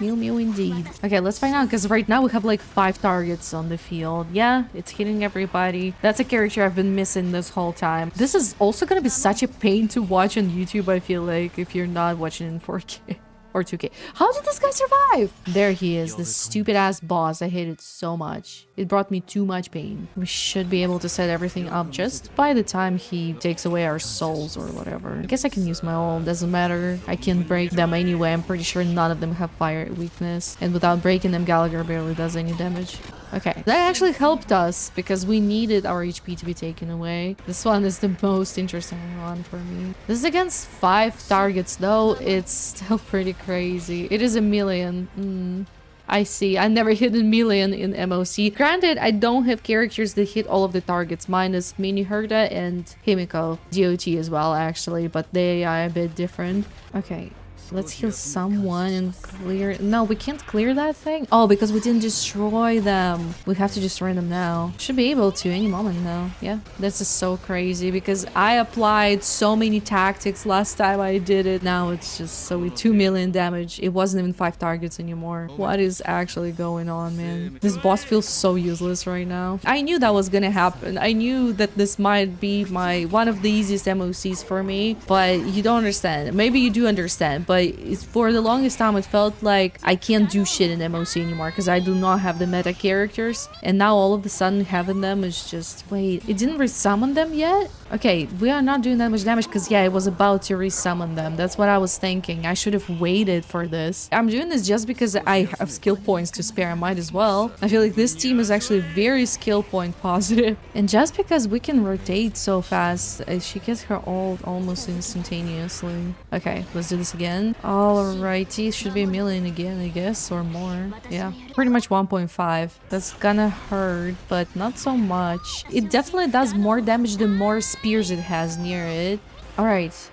Mew mew indeed. Okay, let's find out, because right now we have like 5 targets on the field. Yeah, it's hitting everybody. That's a character I've been missing this whole time. This is also gonna be such a pain to watch on YouTube, I feel like, if you're not watching in 4K. Or 2K. How did this guy survive? There he is, this stupid ass boss. I hate it so much. It brought me too much pain. We should be able to set everything up just by the time he takes away our souls or whatever. I guess I can use my ult, doesn't matter. I can break them anyway. I'm pretty sure none of them have fire weakness. And without breaking them, Gallagher barely does any damage. Okay, that actually helped us because we needed our HP to be taken away. This one is the most interesting one for me. This is against 5 targets though. It's still pretty crazy. It is a million. I see. I never hit a million in MoC. Granted, I don't have characters that hit all of the targets, minus ᴄᴇᴄᴑ and Himiko. DOT as well, actually, but they are a bit different. Okay. Let's heal someone and clear... No, we can't clear that thing. Oh, because we didn't destroy them. We have to destroy them now. Should be able to any moment now. Yeah, this is so crazy because I applied so many tactics last time I did it. Now it's just so with 2 million damage. It wasn't even 5 targets anymore. What is actually going on, man? This boss feels so useless right now. I knew that was gonna happen. I knew that this might be one of the easiest MoCs for me, but you don't understand. Maybe you do understand, but for the longest time it felt like I can't do shit in MoC anymore because I do not have the meta characters, and now all of a sudden having them is just... Wait, it didn't resummon them yet? Okay, we are not doing that much damage because yeah, it was about to resummon them. That's what I was thinking. I should have waited for this. I'm doing this just because I have skill points to spare. I might as well. I feel like this team is actually very skill point positive. And just because we can rotate so fast, she gets her ult almost instantaneously. Okay, let's do this again. million. Alrighty, should be a million again, I guess, or more. Yeah, pretty much 1.5. That's gonna hurt, but not so much. It definitely does more damage the more spears it has near it. Alright.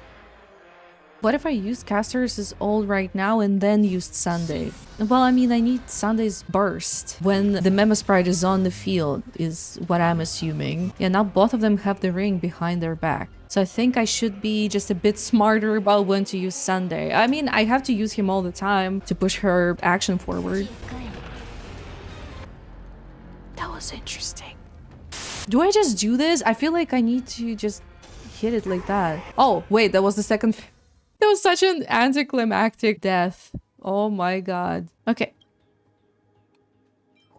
What if I used Castorice's ult right now and then used Sunday? Well, I mean, I need Sunday's burst when the Memo Sprite is on the field, is what I'm assuming. Yeah, now both of them have the ring behind their back. So I think I should be just a bit smarter about when to use Sunday. I mean, I have to use him all the time to push her action forward. That was interesting. Do I just do this? I feel like I need to just hit it like that. Oh, wait, that was the second... That was such an anticlimactic death. Oh my god. Okay.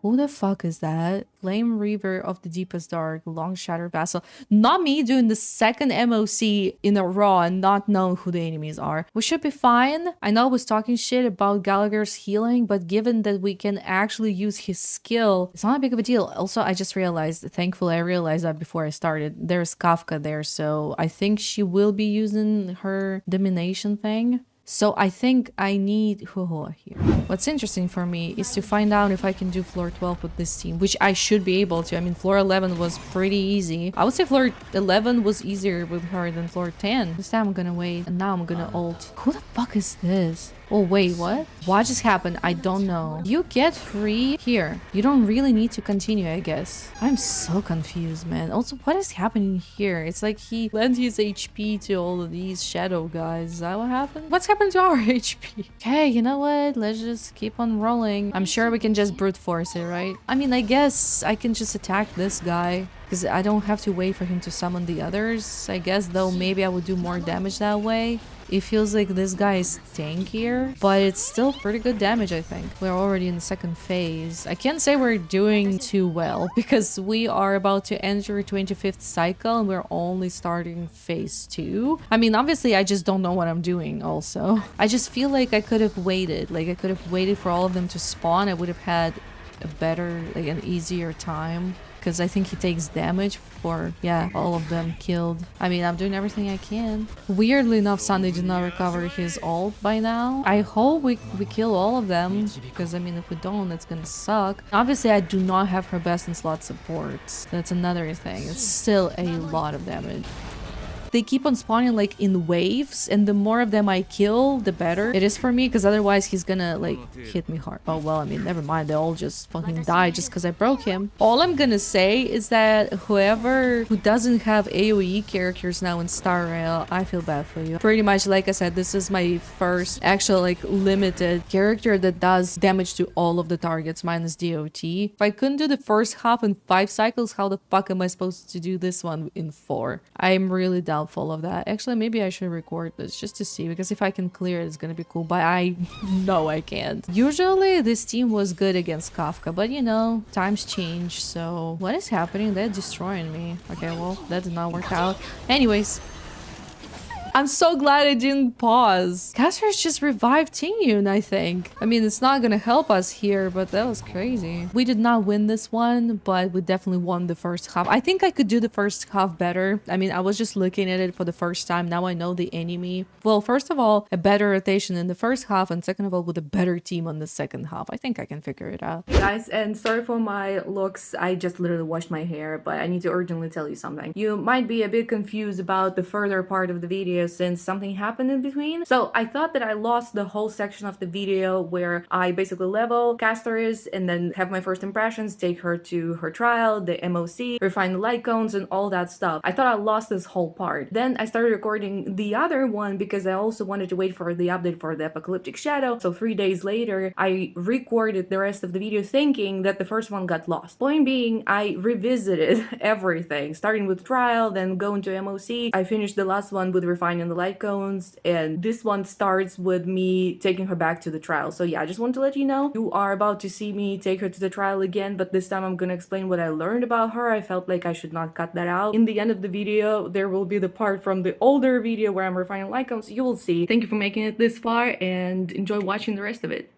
Who the fuck is that? Flame Reaver of the Deepest Dark, Long Shadow Vassal. Not me doing the second MoC in a row and not knowing who the enemies are. We should be fine. I know I was talking shit about Gallagher's healing, but given that we can actually use his skill, it's not a big of a deal. Also, I just realized, thankfully I realized that before I started, there's Kafka there, so I think she will be using her domination thing. So I think I need here. What's interesting for me is to find out if I can do floor 12 with this team, which I should be able to. I mean, floor 11 was pretty easy. I would say floor 11 was easier with her than floor 10. This time I'm gonna wait, and now I'm gonna ult. Who the fuck is this? Oh, wait, what? What just happened? I don't know. You get free here. You don't really need to continue, I guess. I'm so confused, man. Also, what is happening here? It's like he lent his HP to all of these shadow guys. Is that what happened? What's happened to our HP? Okay, you know what? Let's just keep on rolling. I'm sure we can just brute force it, right? I mean, I guess I can just attack this guy, because I don't have to wait for him to summon the others. I guess, though, maybe I would do more damage that way. It feels like this guy is tankier, but it's still pretty good damage, I think. We're already in the second phase. I can't say we're doing too well, because we are about to enter 25th cycle and we're only starting phase 2. I mean, obviously, I just don't know what I'm doing also. I just feel like I could have waited. Like, I could have waited for all of them to spawn. I would have had a better, like, an easier time. Because I think he takes damage for, yeah, all of them killed. I mean, I'm doing everything I can. Weirdly enough, Sunday did not recover his ult by now. I hope we kill all of them, because, I mean, if we don't, it's gonna suck. Obviously, I do not have her best in slot supports. That's another thing. It's still a lot of damage. They keep on spawning like in waves, and the more of them I kill, the better it is for me, because otherwise he's gonna like hit me hard. Oh well, I mean, never mind, they all just fucking die just because I broke him. All I'm gonna say is that who doesn't have AoE characters now in Star Rail, I feel bad for you. Pretty much, like I said, this is my first actual like limited character that does damage to all of the targets minus DOT. If I couldn't do the first half in 5 cycles, how the fuck am I supposed to do this one in 4? I'm really doubtful of that. Actually, maybe I should record this just to see, because if I can clear it, it's gonna be cool, but I know I can't. Usually this team was good against Kafka, but you know, times change. So what is happening? They're destroying me. Okay, well, that did not work out. Anyways, I'm so glad I didn't pause. Castorice just revived Tingyun, I think. I mean, it's not gonna help us here, but that was crazy. We did not win this one, but we definitely won the first half. I think I could do the first half better. I mean, I was just looking at it for the first time. Now I know the enemy. Well, first of all, a better rotation in the first half, and second of all, with a better team on the second half. I think I can figure it out. Hey guys, and sorry for my looks. I just literally washed my hair, but I need to urgently tell you something. You might be a bit confused about the further part of the video since something happened in between. So I thought that I lost the whole section of the video where I basically level Castorice and then have my first impressions, take her to her trial, the MoC, refine the light cones and all that stuff. I thought I lost this whole part. Then I started recording the other one because I also wanted to wait for the update for the Apocalyptic Shadow. So 3 days later, I recorded the rest of the video thinking that the first one got lost. Point being, I revisited everything, starting with trial, then going to MoC. I finished the last one with refining the light cones, and this one starts with me taking her back to the trial. So yeah, I just want to let you know, you are about to see me take her to the trial again, but this time I'm gonna explain what I learned about her. I felt like I should not cut that out. In the end of the video, there will be the part from the older video where I'm refining light cones. You will see. Thank you for making it this far, and enjoy watching the rest of it.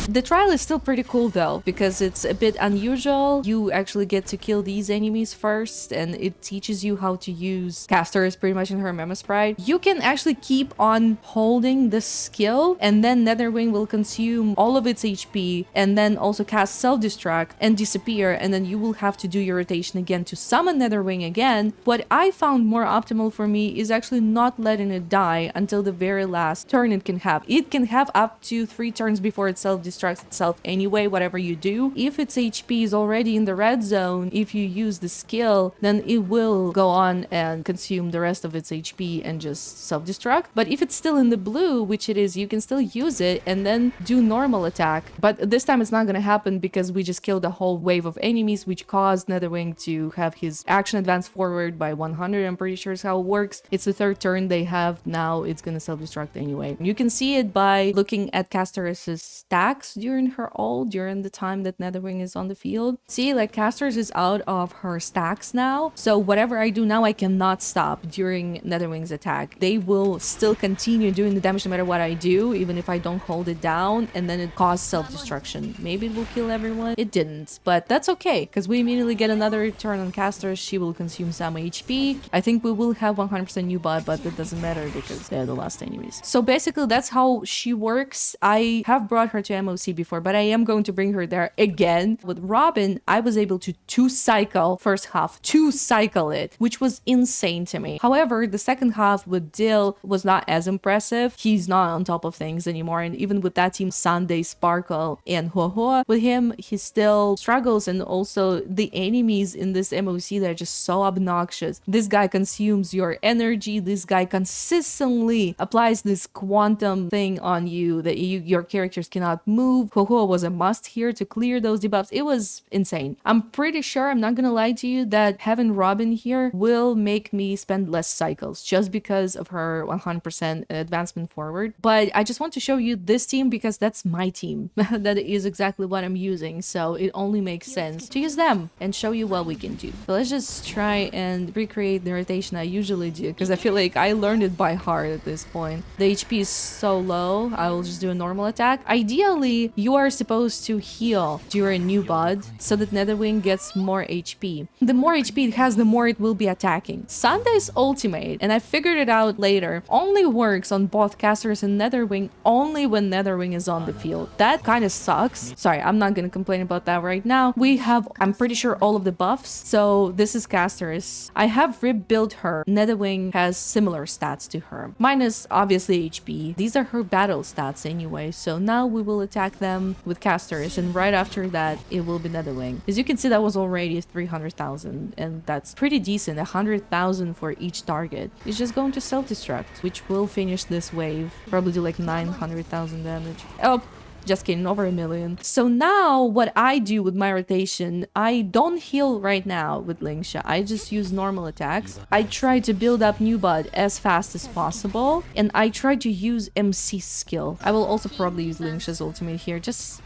The trial is still pretty cool though, because it's a bit unusual. You actually get to kill these enemies first, and it teaches you how to use Castorice pretty much in her Memo Sprite. You can actually keep on holding the skill, and then Netherwing will consume all of its HP, and then also cast self-destruct and disappear, and then you will have to do your rotation again to summon Netherwing again. What I found more optimal for me is actually not letting it die until the very last turn it can have. It can have up to 3 turns before it self-destructs itself anyway, whatever you do. If its HP is already in the red zone, if you use the skill, then it will go on and consume the rest of its HP and just self-destruct. But if it's still in the blue, which it is, you can still use it and then do normal attack. But this time it's not gonna happen because we just killed a whole wave of enemies, which caused Netherwing to have his action advance forward by 100. I'm pretty sure is how it works. It's the 3rd turn they have now. It's gonna self-destruct anyway. You can see it by looking at Castorice's stacks during her ult, during the time that Netherwing is on the field. See, like Castorice is out of her stacks now, so whatever I do now, I cannot stop during Netherwing's attack. They will still continue doing the damage no matter what I do, even if I don't hold it down, and then it caused self-destruction. Maybe it will kill everyone. It didn't, but that's okay, because we immediately get another turn on Castorice. She will consume some HP. I think we will have 100% new bot, but that doesn't matter because they're the last enemies. So basically, that's how she works. I have brought her to MoC before, but I am going to bring her there again. With Robin, I was able to 2-cycle first half, 2-cycle it, which was insane to me. However, the second half with Dill was not as impressive. He's not on top of things anymore, and even with that team, Sunday, Sparkle, and ᴄᴇ, with him, he still struggles, and also the enemies in this MoC, they're just so obnoxious. This guy consumes your energy. This guy consistently applies this quantum thing on you that your characters cannot move. ᴄᴇ was a must here to clear those debuffs. It was insane. I'm pretty sure, I'm not gonna lie to you, that having Robin here will make me spend less cycles just because of her 100% advancement forward. But I just want to show you this team because that's my team. That is exactly what I'm using, so it only makes sense to use them and show you what we can do. So let's just try and recreate the rotation I usually do, because I feel like I learned it by heart at this point. The HP is so low, I will just do a normal attack. Ideally, you are supposed to heal during new bud so that Netherwing gets more HP. The more HP it has, the more it will be attacking. Sunday's ultimate, and I figured it out later, only works on both Castorice and Netherwing only when Netherwing is on the field. That kind of sucks. Sorry, I'm not gonna complain about that right now. We have, I'm pretty sure, all of the buffs. So this is Castorice. I have rebuilt her. Netherwing has similar stats to her, minus obviously HP. These are her battle stats anyway. So now we will attack them with Castorice, and right after that, it will be Netherwing. As you can see, that was already 300,000, and that's pretty decent. 100,000 for each target. It's just going to self-destruct, which will finish this wave. Probably do like 900,000 damage. Oh, just kidding, over 1 million. So now what I do with my rotation, I don't heal right now with Lingsha. I just use normal attacks. I try to build up new bud as fast as possible, and I try to use MC skill. I will also probably use Lingsha's ultimate here, just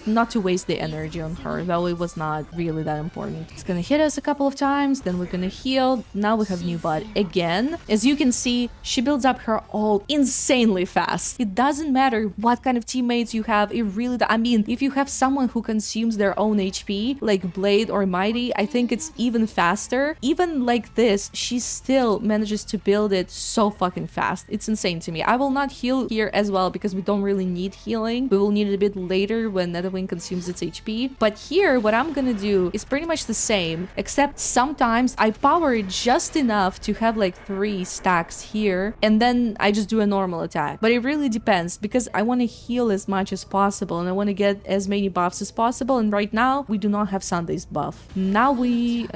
not to waste the energy on her, though it was not really that important. It's gonna hit us a couple of times, then we're gonna heal. Now we have new bud again. As you can see, she builds up her ult insanely fast. It doesn't matter what kind of teammates you have. It really, I mean, if you have someone who consumes their own HP, like Blade or Mighty, I think it's even faster. Even like this, she still manages to build it so fucking fast. It's insane to me. I will not heal here as well because we don't really need healing. We will need it a bit later when Netherwing consumes its HP. But here, what I'm gonna do is pretty much the same, except sometimes I power it just enough to have like 3 stacks here, and then I just do a normal attack. But it really depends because I want to heal as much as possible and I want to get as many buffs as possible, and right now we do not have Sunday's buff. Now he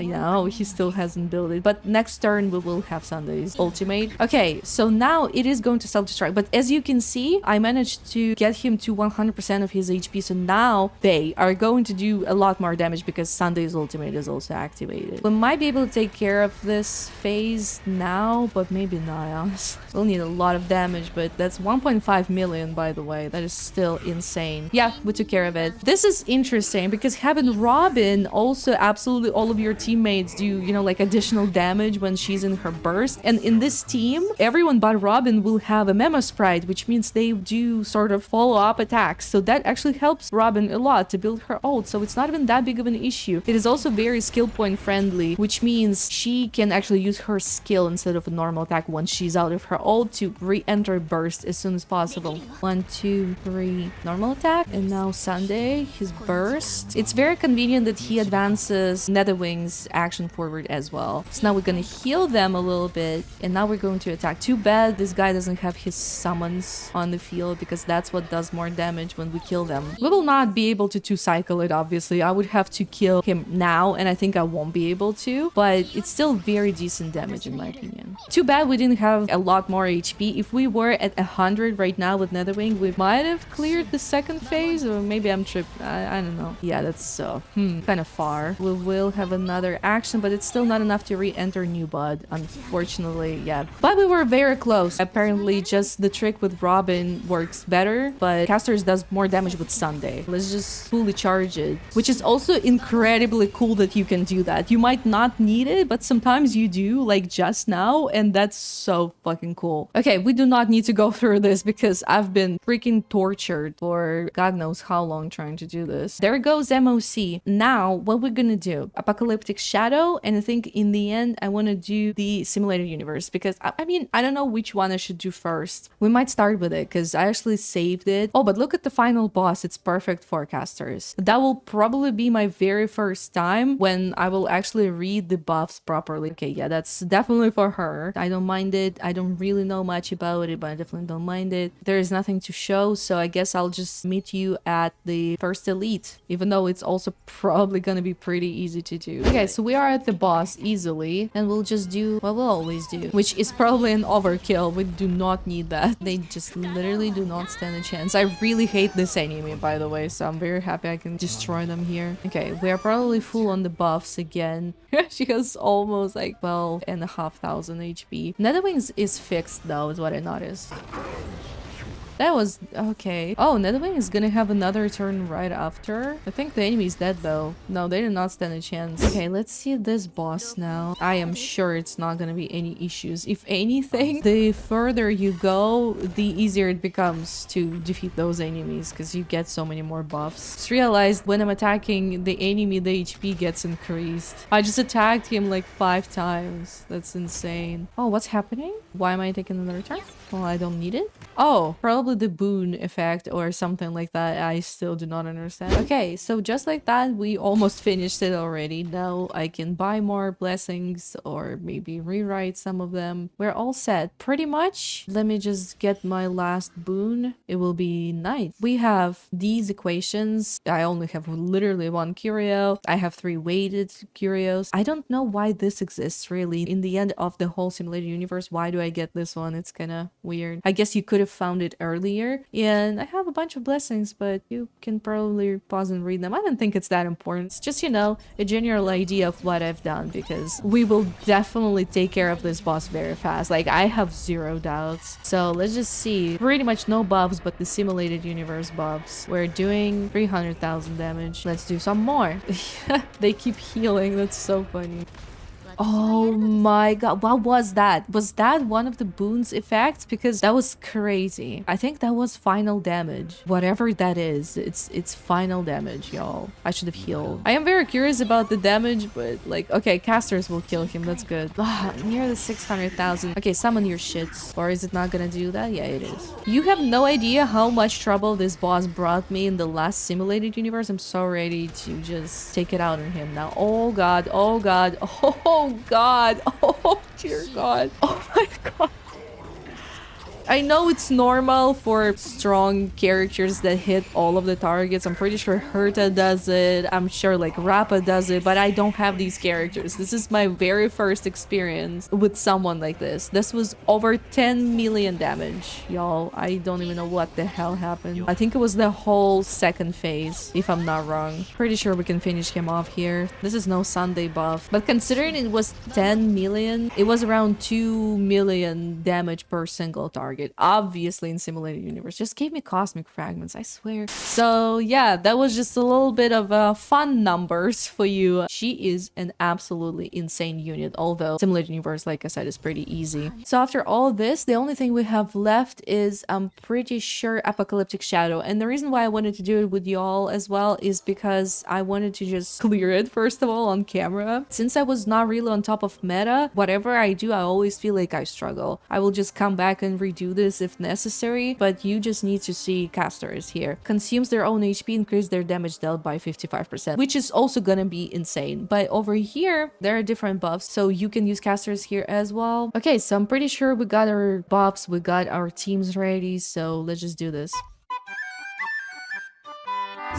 still hasn't built it, but next turn we will have Sunday's ultimate. Okay, so now it is going to self-destruct, but as you can see, I managed to get him to 100% of his HP, so now they are going to do a lot more damage because Sunday's ultimate is also activated. We might be able to take care of this phase now, but maybe not, honestly. We'll need a lot of damage, but that's 1.5 million, by the way. That is still insane. Yeah, we took care of it. This is interesting because having Robin also absolutely all of your teammates do, you know, like additional damage when she's in her burst. And in this team, everyone but Robin will have a memo sprite, which means they do sort of follow-up attacks. So that actually helps Robin a lot to build her ult. So it's not even that big of an issue. It is also very skill point friendly, which means she can actually use her skill instead of a normal attack once she's out of her ult to re-enter burst as soon as possible. 1, 2, 3, normal attack. And now Sunday, his burst. It's very convenient that he advances Netherwing's action forward as well. So now we're gonna heal them a little bit, and now we're going to attack. Too bad this guy doesn't have his summons on the field, because that's what does more damage when we kill them. We will not be able to two-cycle it, obviously. I would have to kill him now, and I think I won't be able to, but it's still very decent damage in my opinion. Too bad we didn't have a lot more HP. If we were at 100 right now with Netherwing, we might have cleared the second phase, or maybe I'm tripped. I don't know. Yeah, that's kind of far. We will have another action, but it's still not enough to re-enter New Bud, unfortunately. Yeah, but we were very close. Apparently just the trick with Robin works better, but Castorice does more damage with Sunday. Let's just fully charge it, which is also incredibly cool that you can do that. You might not need it, but sometimes you do, like just now, and that's so fucking cool. Okay, we do not need to go through this because I've been freaking tortured for God knows how long trying to do this. There goes MoC. Now, what we're gonna do? Apocalyptic Shadow, and I think in the end, I want to do the simulated universe because I mean, I don't know which one I should do first. We might start with it because I actually saved it. Oh, but look at the final boss. It's perfect for Castorice. That will probably be my very first time when I will actually read the buffs properly. Okay, yeah, that's definitely for her. I don't mind it. I don't really know much about it, but I definitely don't mind it. There is nothing to show, so I guess I'll just meet you at the first elite, even though it's also probably gonna be pretty easy to do. Okay, so we are at the boss easily, and we'll just do what we'll always do, which is probably an overkill. We do not need that. They just literally do not stand a chance. I really hate this enemy, by the way, so I'm very happy I can destroy them here. Okay, we are probably full on the buffs again. She has almost like 12,500 HP. Netherwings is fixed though, is what I noticed. That was okay. Oh, Netherwing is gonna have another turn right after. I think the enemy is dead though. No, they did not stand a chance. Okay, let's see this boss now. I am sure it's not gonna be any issues. If anything, the further you go, the easier it becomes to defeat those enemies because you get so many more buffs. Just realized when I'm attacking the enemy, the HP gets increased. I just attacked him like 5 times. That's insane. Oh, what's happening? Why am I taking another turn? Well, I don't need it. Oh, probably the boon effect or something like that. I still do not understand. Okay, so just like that, we almost finished it already. Now I can buy more blessings or maybe rewrite some of them. We're all set pretty much. Let me just get my last boon. It will be night. We have these equations. I only have literally 1 curio. I have 3 weighted curios. I don't know why this exists really. In the end of the whole simulated universe, why do I get this one? It's kind of weird. I guess you could have found it earlier. And I have a bunch of blessings, but you can probably pause and read them. I don't think it's that important. It's just, you know, a general idea of what I've done, because we will definitely take care of this boss very fast. Like, I have 0 doubts. So let's just see. Pretty much no buffs, but the simulated universe buffs. We're doing 300,000 damage. Let's do some more. They keep healing. That's so funny. Oh my god, what was that? Was that one of the boons effects? Because that was crazy. I think that was final damage. Whatever that is, it's final damage, y'all. I should have healed. I am very curious about the damage, but like, okay, casters will kill him. That's good. Near the 600,000. Okay, summon your shits. Or is it not gonna do that? Yeah, it is. You have no idea how much trouble this boss brought me in the last simulated universe. I'm so ready to just take it out on him now. Oh god, oh god, oh god, oh dear god, oh my god. I know it's normal for strong characters that hit all of the targets. I'm pretty sure ᴄᴇᴄ does it. I'm sure like Rappa does it, but I don't have these characters. This is my very first experience with someone like this. This was over 10 million damage, y'all. I don't even know what the hell happened. I think it was the whole second phase, if I'm not wrong. Pretty sure we can finish him off here. This is no Sunday buff, but considering it was 10 million, it was around 2 million damage per single target. target. Obviously in Simulated Universe. Just gave me cosmic fragments, I swear. So yeah, that was just a little bit of fun numbers for you. She is an absolutely insane unit, although Simulated Universe, like I said, is pretty easy. So after all this, the only thing we have left is, I'm pretty sure, Apocalyptic Shadow. And the reason why I wanted to do it with y'all as well is because I wanted to just clear it first of all on camera. Since I was not really on top of meta, whatever I do, I always feel like I struggle. I will just come back and redo this if necessary, but you just need to see Castorice here. Consumes their own HP, increase their damage dealt by 55%, which is also gonna be insane. But over here, there are different buffs, so you can use Castorice here as well. Okay, so I'm pretty sure we got our buffs, we got our teams ready, so let's just do this.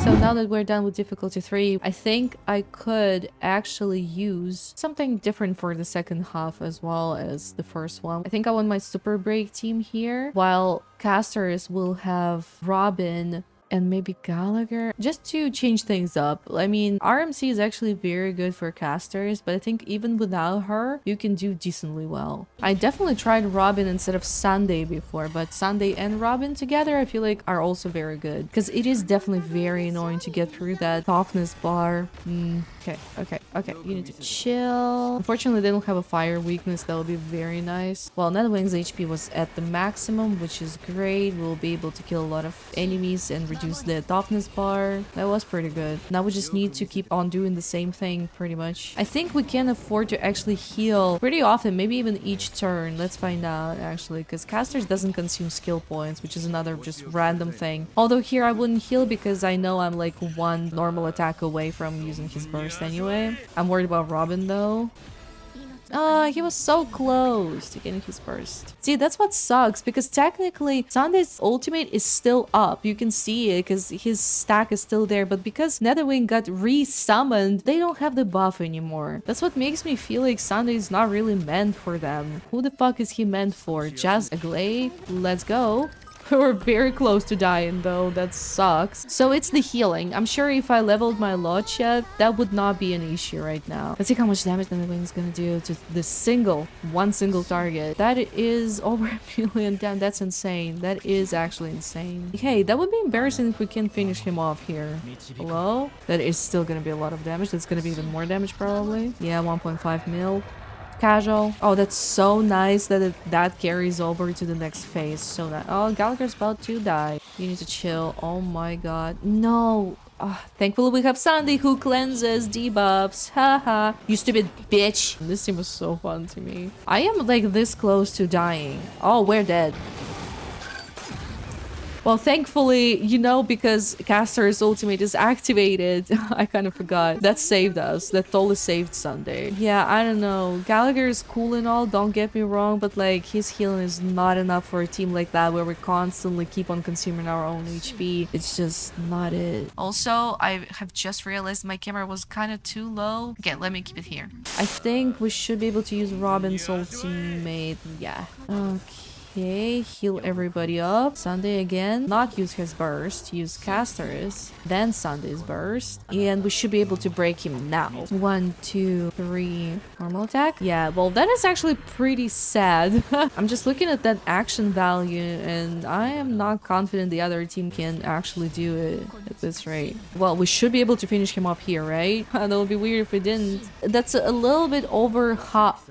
So now that we're done with difficulty 3, I think I could actually use something different for the second half as well as the first one. I think I want my super break team here, while Castorice will have Robin and maybe Gallagher, just to change things up. I mean, RMC is actually very good for casters, but I think even without her, you can do decently well. I definitely tried Robin instead of Sunday before, but Sunday and Robin together, I feel like are also very good, because it is definitely very annoying to get through that toughness bar. Okay, you need to chill. Unfortunately, they don't have a fire weakness. That would be very nice. Well, Netherwing's HP was at the maximum, which is great. We'll be able to kill a lot of enemies and reduce the toughness bar. That was pretty good. Now we just need to keep on doing the same thing, pretty much. I think we can afford to actually heal pretty often, maybe even each turn. Let's find out, actually, because Casters doesn't consume skill points, which is another just random thing. Although here I wouldn't heal because I know I'm like one normal attack away from using his burst anyway. I'm worried about Robin though. He was so close to getting his burst. See, that's what sucks, because technically Sunday's ultimate is still up. You can see it because his stack is still there, but because Netherwing got re-summoned, they don't have the buff anymore. That's what makes me feel like Sunday is not really meant for them. Who the fuck is he meant for? Just Agley? Let's go. We're very close to dying though, that sucks. So it's the healing. I'm sure if I leveled my Lotcha, that would not be an issue right now. Let's see how much damage the wing is gonna do to the one single target. That is over 1 million. Damn, that's insane. That is actually insane. Okay, that would be embarrassing if we can finish him off here. Hello? That is still gonna be a lot of damage. That's gonna be even more damage probably. Yeah, 1.5 mil. Casual. Oh, that's so nice that that carries over to the next phase. So that, oh, Gallagher's about to die. You need to chill. Oh my god. No. Thankfully we have Sunday who cleanses debuffs. Haha. You stupid bitch. This team was so fun to me. I am like this close to dying. Oh, we're dead. Well, thankfully, you know, because Castor's ultimate is activated, I kind of forgot. That saved us. That totally saved Sunday. Yeah, I don't know. Gallagher is cool and all, don't get me wrong, but like his healing is not enough for a team like that where we constantly keep on consuming our own HP. It's just not it. Also, I have just realized my camera was kind of too low. Okay, let me keep it here. I think we should be able to use Robin's ultimate. Yeah. Okay, heal everybody up. Sunday again. Not use his burst. Use Castorice. Then Sunday's burst. And we should be able to break him now. 1, 2, 3. Normal attack. Yeah, well, that is actually pretty sad. I'm just looking at that action value and I am not confident the other team can actually do it at this rate. Well, we should be able to finish him up here, right? That would be weird if we didn't. That's a little bit over half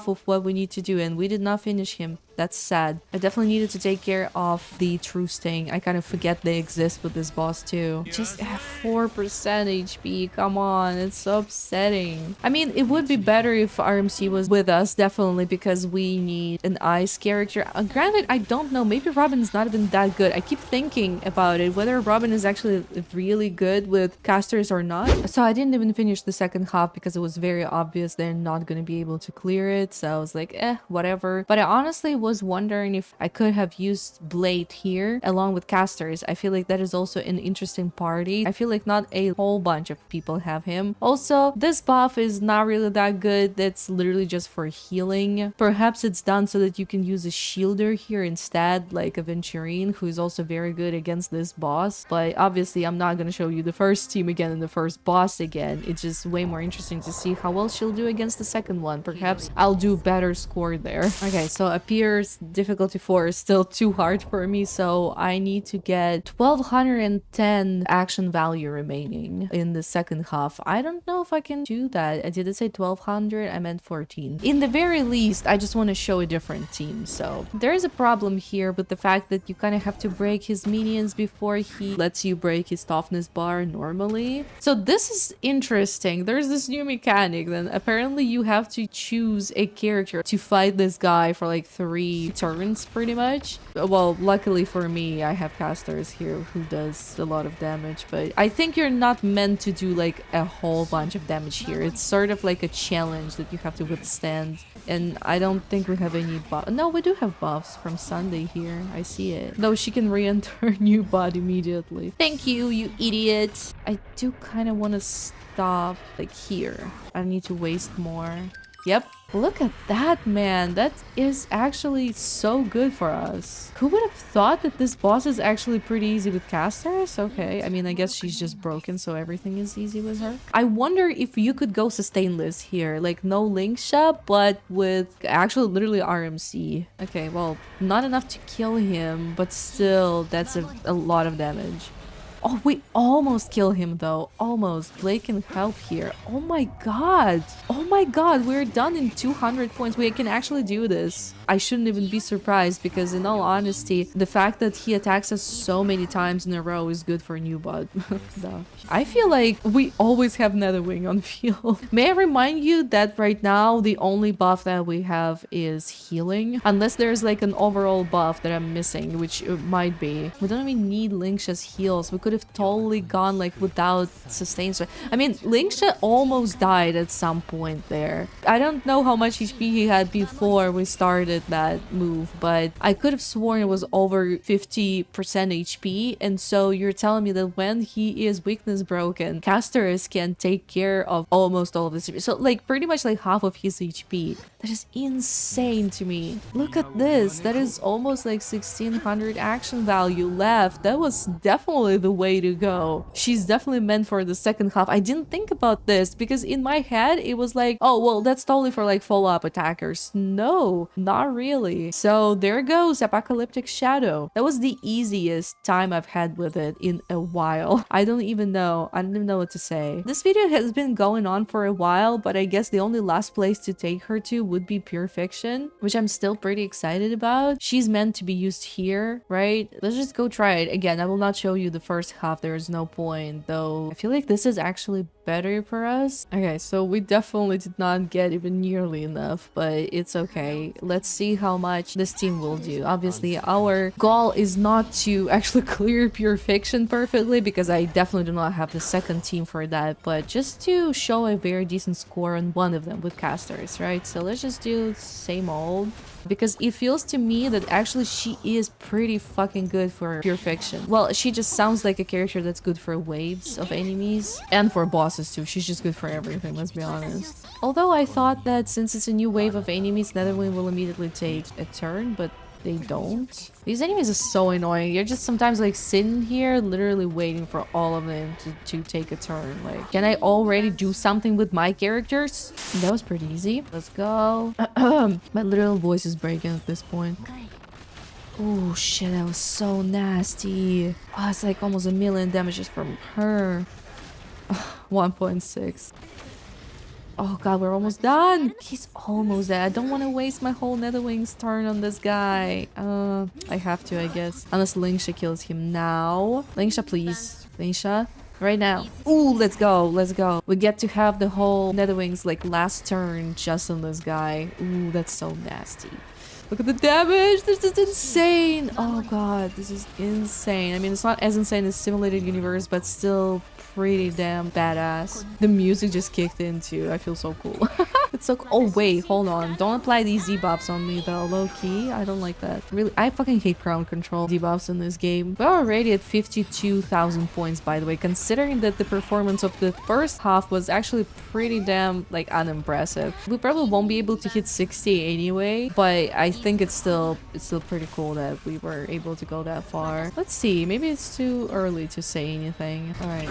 of what we need to do, and we did not finish him. That's sad. I definitely needed to take care of the true sting. I kind of forget they exist with this boss too. Just have 4% HP. Come on, it's so upsetting. I mean, it would be better if RMC was with us, definitely, because we need an ice character. Granted, I don't know. Maybe Robin's not even that good. I keep thinking about it, whether Robin is actually really good with casters or not. So I didn't even finish the second half because it was very obvious they're not going to be able to clear it. So I was like, whatever. But I honestly was wondering if I could have used Blade here along with casters. I feel like that is also an interesting party. I feel like not a whole bunch of people have him. Also, this buff is not really that good. That's literally just for healing. Perhaps it's done so that you can use a shielder here instead, like a Venturine, who is also very good against this boss. But obviously, I'm not going to show you the first team again and the first boss again. It's just way more interesting to see how well she'll do against the second one. Perhaps I'll do better score there. Okay, so appear Castorice difficulty 4 is still too hard for me, so I need to get 1210 action value remaining in the second half. I don't know if I can do that. I didn't say 1200, I meant 14. In the very least, I just want to show a different team. So there is a problem here with the fact that you kind of have to break his minions before he lets you break his toughness bar normally. So this is interesting. There's this new mechanic. Then apparently you have to choose a character to fight this guy for like 3 turns pretty much. Well, luckily for me, I have Castorice here who does a lot of damage, but I think you're not meant to do like a whole bunch of damage here. It's sort of like a challenge that you have to withstand, and I don't think we have any buffs. No, we do have buffs from Sunday here. I see it. Though she can re-enter new bot immediately. Thank you, you idiot. I do kind of want to stop like here. I need to waste more. Yep. Look at that, man. That is actually so good for us. Who would have thought that this boss is actually pretty easy with Castorice? Okay, I mean, I guess she's just broken, so everything is easy with her. I wonder if you could go sustainless here. Like, no ᴄᴇᴄ, but with actually literally RMC. Okay, well, not enough to kill him, but still, that's a lot of damage. Oh, we almost kill him though. Almost. Blake can help here. Oh my god. Oh my god. We're done in 200 points. We can actually do this. I shouldn't even be surprised because in all honesty, the fact that he attacks us so many times in a row is good for new bot. I feel like we always have Netherwing on field. May I remind you that right now the only buff that we have is healing. Unless there's like an overall buff that I'm missing, which it might be. We don't even need ᴄᴇᴄ's heals. We could have totally gone like without sustains. I mean, ᴄᴇᴄ almost died at some point there. I don't know how much HP he had before we started that move, but I could have sworn it was over 50% HP, and so you're telling me that when he is weakness broken, Castorice can take care of almost all of his HP. So like pretty much like half of his HP. That is insane to me. Look at this. That is almost like 1600 action value left. That was definitely the way to go. She's definitely meant for the second half. I didn't think about this because in my head it was like, oh well, that's totally for like follow-up attackers. No, not really. So there goes Apocalyptic Shadow. That was the easiest time I've had with it in a while. I don't even know what to say. This video has been going on for a while, but I guess the only last place to take her to would be Pure Fiction, which I'm still pretty excited about. She's meant to be used here, right? Let's just go try it. Again, I will not show you the first half. There is no point, though. I feel like this is actually better for us. Okay, so we definitely did not get even nearly enough, but it's okay. Let's see how much this team will do. Obviously, our goal is not to actually clear Pure Fiction perfectly, because I definitely do not have the second team for that, but just to show a very decent score on one of them with Castorice, right? So let's just do same old, because it feels to me that actually she is pretty fucking good for Pure Fiction. Well, she just sounds like a character that's good for waves of enemies and for bosses too. She's just good for everything, let's be honest. Although I thought that since it's a new wave of enemies, Netherwing will immediately take a turn, but they don't. These enemies are so annoying. You're just sometimes like sitting here literally waiting for all of them to take a turn. Like, can I already do something with my characters? That was pretty easy. Let's go. My literal voice is breaking at this point. Oh shit, that was so nasty. Oh, it's like almost 1,000,000 damages from her. 1.6. Oh god, we're almost done. He's almost dead. I don't want to waste my whole Netherwing's turn on this guy. I have to, I guess. Unless ᴄᴇᴄ kills him now. ᴄᴇᴄ, please. ᴄᴇᴄ. Right now. Ooh, let's go. Let's go. We get to have the whole Netherwing's like last turn just on this guy. Ooh, that's so nasty. Look at the damage. This is insane. Oh god, this is insane. I mean, it's not as insane as Simulated Universe, but still pretty damn badass. The music just kicked in too. I feel so cool. It's so cool. Oh wait, hold on. Don't apply these debuffs on me though. Low key, I don't like that. Really, I fucking hate crowd control debuffs in this game. We're already at 52,000 points, by the way, considering that the performance of the first half was actually pretty damn like unimpressive. We probably won't be able to hit 60 anyway, but I think it's still pretty cool that we were able to go that far. Let's see, maybe it's too early to say anything. All right.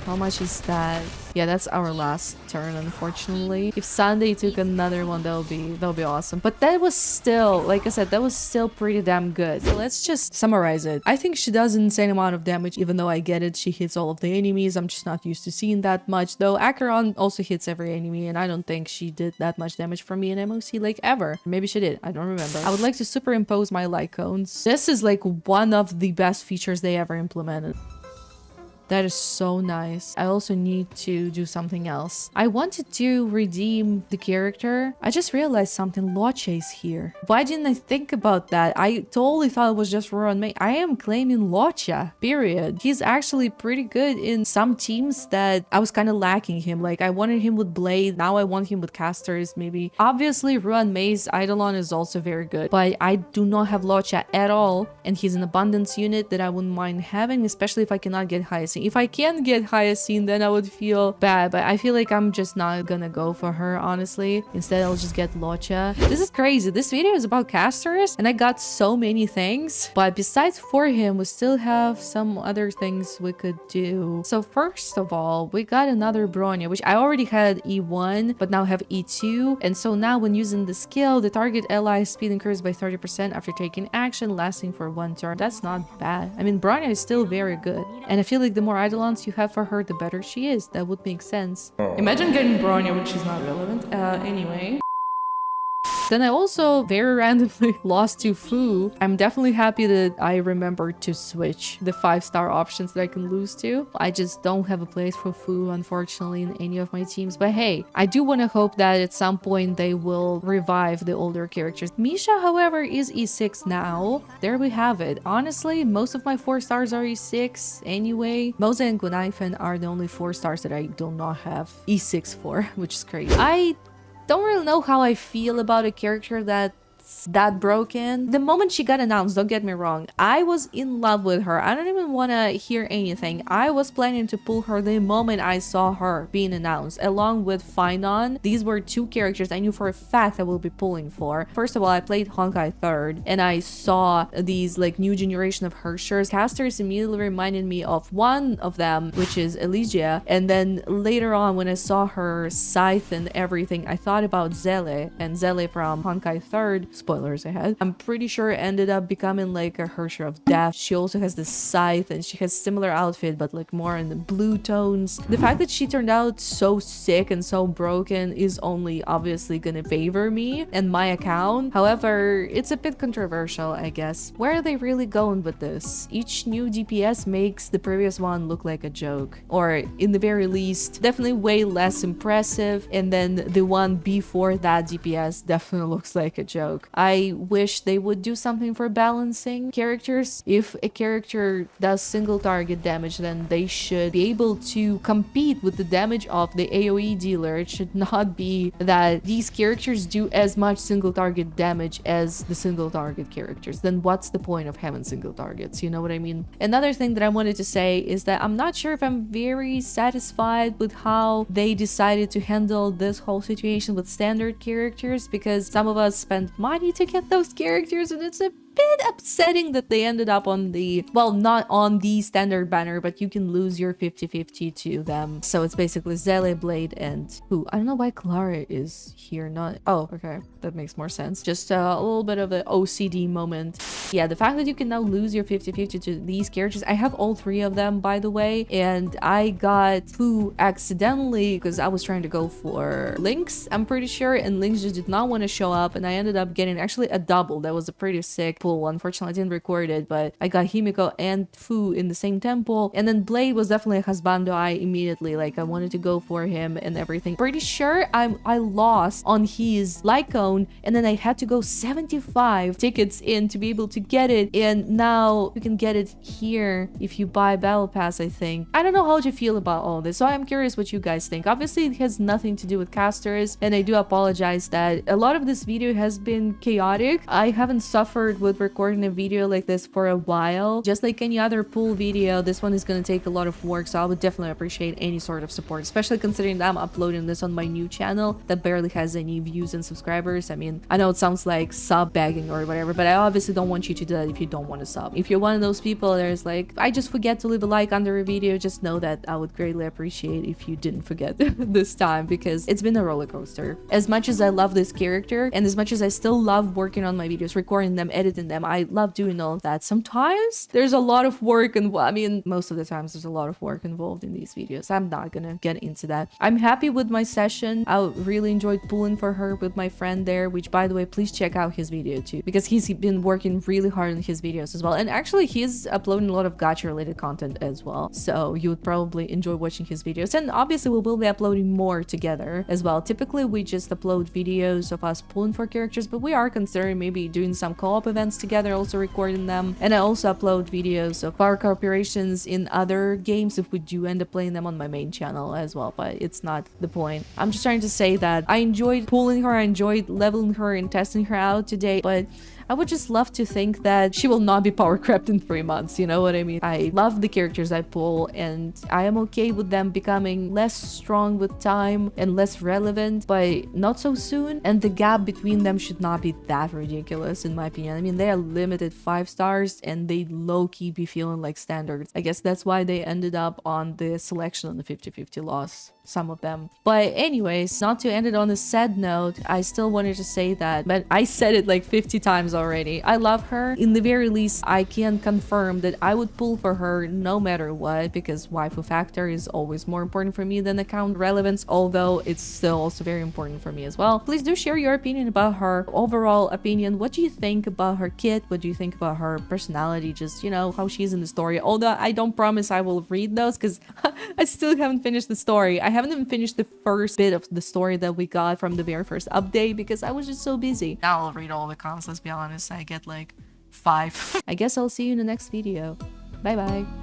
How much is that? Yeah, that's our last turn, unfortunately. If Sunday took another one, that'll be awesome. But that was still, like I said, that was still pretty damn good. So let's just summarize it. I think she does an insane amount of damage, even though I get it. She hits all of the enemies. I'm just not used to seeing that much. Though Acheron also hits every enemy, and I don't think she did that much damage for me in MoC like ever. Maybe she did. I don't remember. I would like to superimpose my ⴄGᴇᴄᴘᴛ. This is like one of the best features they ever implemented. That is so nice. I also need to do something else. I wanted to redeem the character. I just realized something. ᴄᴇ is here. Why didn't I think about that? I totally thought it was just ᴄᴇ. I am claiming ᴄᴇ, period. He's actually pretty good in some teams that I was kind of lacking him. Like, I wanted him with Blade. Now I want him with Castorice, maybe. Obviously, ᴄᴇ's Eidolon is also very good. But I do not have ᴄᴇ at all. And he's an abundance unit that I wouldn't mind having, especially if I cannot get Hyacinth. If I can get Hyacinth, then I would feel bad, but I feel like I'm just not gonna go for her, honestly. Instead, I'll just get ᴄᴇ. This is crazy. This video is about Castorice, and I got so many things. But besides for him, we still have some other things we could do. So first of all, we got another Bronya, which I already had E1, but now have E2. And so now when using the skill, the target ally speed increases by 30% after taking action, lasting for 1 turn. That's not bad. I mean, Bronya is still very good. And I feel like the more Eidolons you have for her, the better she is. That would make sense. Imagine getting Bronya, which is not relevant. Anyway. Then I also very randomly lost to Fu. I'm definitely happy that I remembered to switch the 5-star options that I can lose to. I just don't have a place for Fu, unfortunately, in any of my teams. But hey, I do want to hope that at some point they will revive the older characters. Misha, however, is E6 now. There we have it. Honestly, most of my 4 stars are E6 anyway. MoC Oh and ᴄᴇᴄᴜ are the only 4 stars that I do not have E6 for, which is crazy. I don't really know how I feel about a character that's that broken. The moment she got announced, don't get me wrong, I was in love with her. I don't even want to hear anything. I was planning to pull her the moment I saw her being announced, along with Finon. These were 2 characters I knew for a fact I will be pulling for. First of all, I played Honkai 3rd, and I saw these like new generation of Herschers. Castorice immediately reminded me of one of them, which is Elysia. And then later on, when I saw her scythe and everything, I thought about Zele, and Zele from Honkai 3rd, spoilers ahead, I'm pretty sure ended up becoming like a Hersher of Death. She also has this scythe, and she has similar outfit, but like more in the blue tones. The fact that she turned out so sick and so broken is only obviously gonna favor me and my account. However, it's a bit controversial, I guess. Where are they really going with this? Each new DPS makes the previous one look like a joke, or in the very least, definitely way less impressive, and then the one before that DPS definitely looks like a joke. I wish they would do something for balancing characters. If a character does single target damage, then they should be able to compete with the damage of the AoE dealer. It should not be that these characters do as much single target damage as the single target characters. Then what's the point of having single targets? You know what I mean? Another thing that I wanted to say is that I'm not sure if I'm very satisfied with how they decided to handle this whole situation with standard characters, because some of us spent money to get those characters, and it's a bit upsetting that they ended up on the, well, not on the standard banner, but you can lose your 50-50 to them. So it's basically Zele, Blade, and who? I don't know why Clara is here, not... Oh, okay. That makes more sense. Just a little bit of an OCD moment. Yeah, the fact that you can now lose your 50-50 to these characters. I have all 3 of them, by the way, and I got Fu accidentally because I was trying to go for Lynx, I'm pretty sure, and Lynx just did not want to show up, and I ended up getting actually a double. That was a pretty sick pull. Unfortunately, I didn't record it, but I got Himiko and Fu in the same temple, and then Blade was definitely a husbando I immediately, like, I wanted to go for him and everything. Pretty sure I lost on his ⴄᴇᴄᴜ, and then I had to go 75 tickets in to be able to get it, and now you can get it here if you buy Battle Pass, I think. I don't know how to feel about all this, so I'm curious what you guys think. Obviously, it has nothing to do with Castorice, and I do apologize that a lot of this video has been chaotic. I haven't suffered with with recording a video like this for a while. Just like any other pool video, this one is going to take a lot of work, so I would definitely appreciate any sort of support, especially considering that I'm uploading this on my new channel that barely has any views and subscribers. I mean, I know it sounds like sub begging or whatever, but I obviously don't want you to do that if you don't want to sub. If you're one of those people there's like, I just forget to leave a like under a video, just know that I would greatly appreciate if you didn't forget this time, because it's been a roller coaster. As much as I love this character and as much as I still love working on my videos, recording them, editing them, I love doing all of that. Sometimes there's a lot of work, and I mean, most of the times there's a lot of work involved in these videos. I'm not gonna get into that. I'm happy with my session. I really enjoyed pulling for her with my friend there, which, by the way, please check out his video too, because he's been working really hard on his videos as well. And actually he's uploading a lot of gacha related content as well, so you would probably enjoy watching his videos. And obviously we will be uploading more together as well. Typically we just upload videos of us pulling for characters, but we are considering maybe doing some co-op events together, also recording them. And I also upload videos of our cooperations in other games if we do end up playing them on my main channel as well, but it's not the point. I'm just trying to say that I enjoyed pulling her, I enjoyed leveling her and testing her out today, but I would just love to think that she will not be power crept in 3 months, you know what I mean? I love the characters I pull, and I am okay with them becoming less strong with time and less relevant, but not so soon. And the gap between them should not be that ridiculous, in my opinion. I mean, they are limited 5 stars and they low-key be feeling like standards. I guess that's why they ended up on the selection on the 50-50 loss, some of them. But anyways, not to end it on a sad note, I still wanted to say that, but I said it like 50 times already. I love her. In the very least, I can confirm that I would pull for her no matter what, because waifu factor is always more important for me than account relevance, although it's still also very important for me as well. Please do share your opinion about her overall opinion. What do you think about her kit? What do you think about her personality? Just, you know, how she's in the story. Although I don't promise I will read those, because I still haven't finished the story. I haven't even finished the first bit of the story that we got from the very first update because I was just so busy. Now I'll read all the comments, let's be honest. I get like 5. I guess I'll see you in the next video. Bye bye.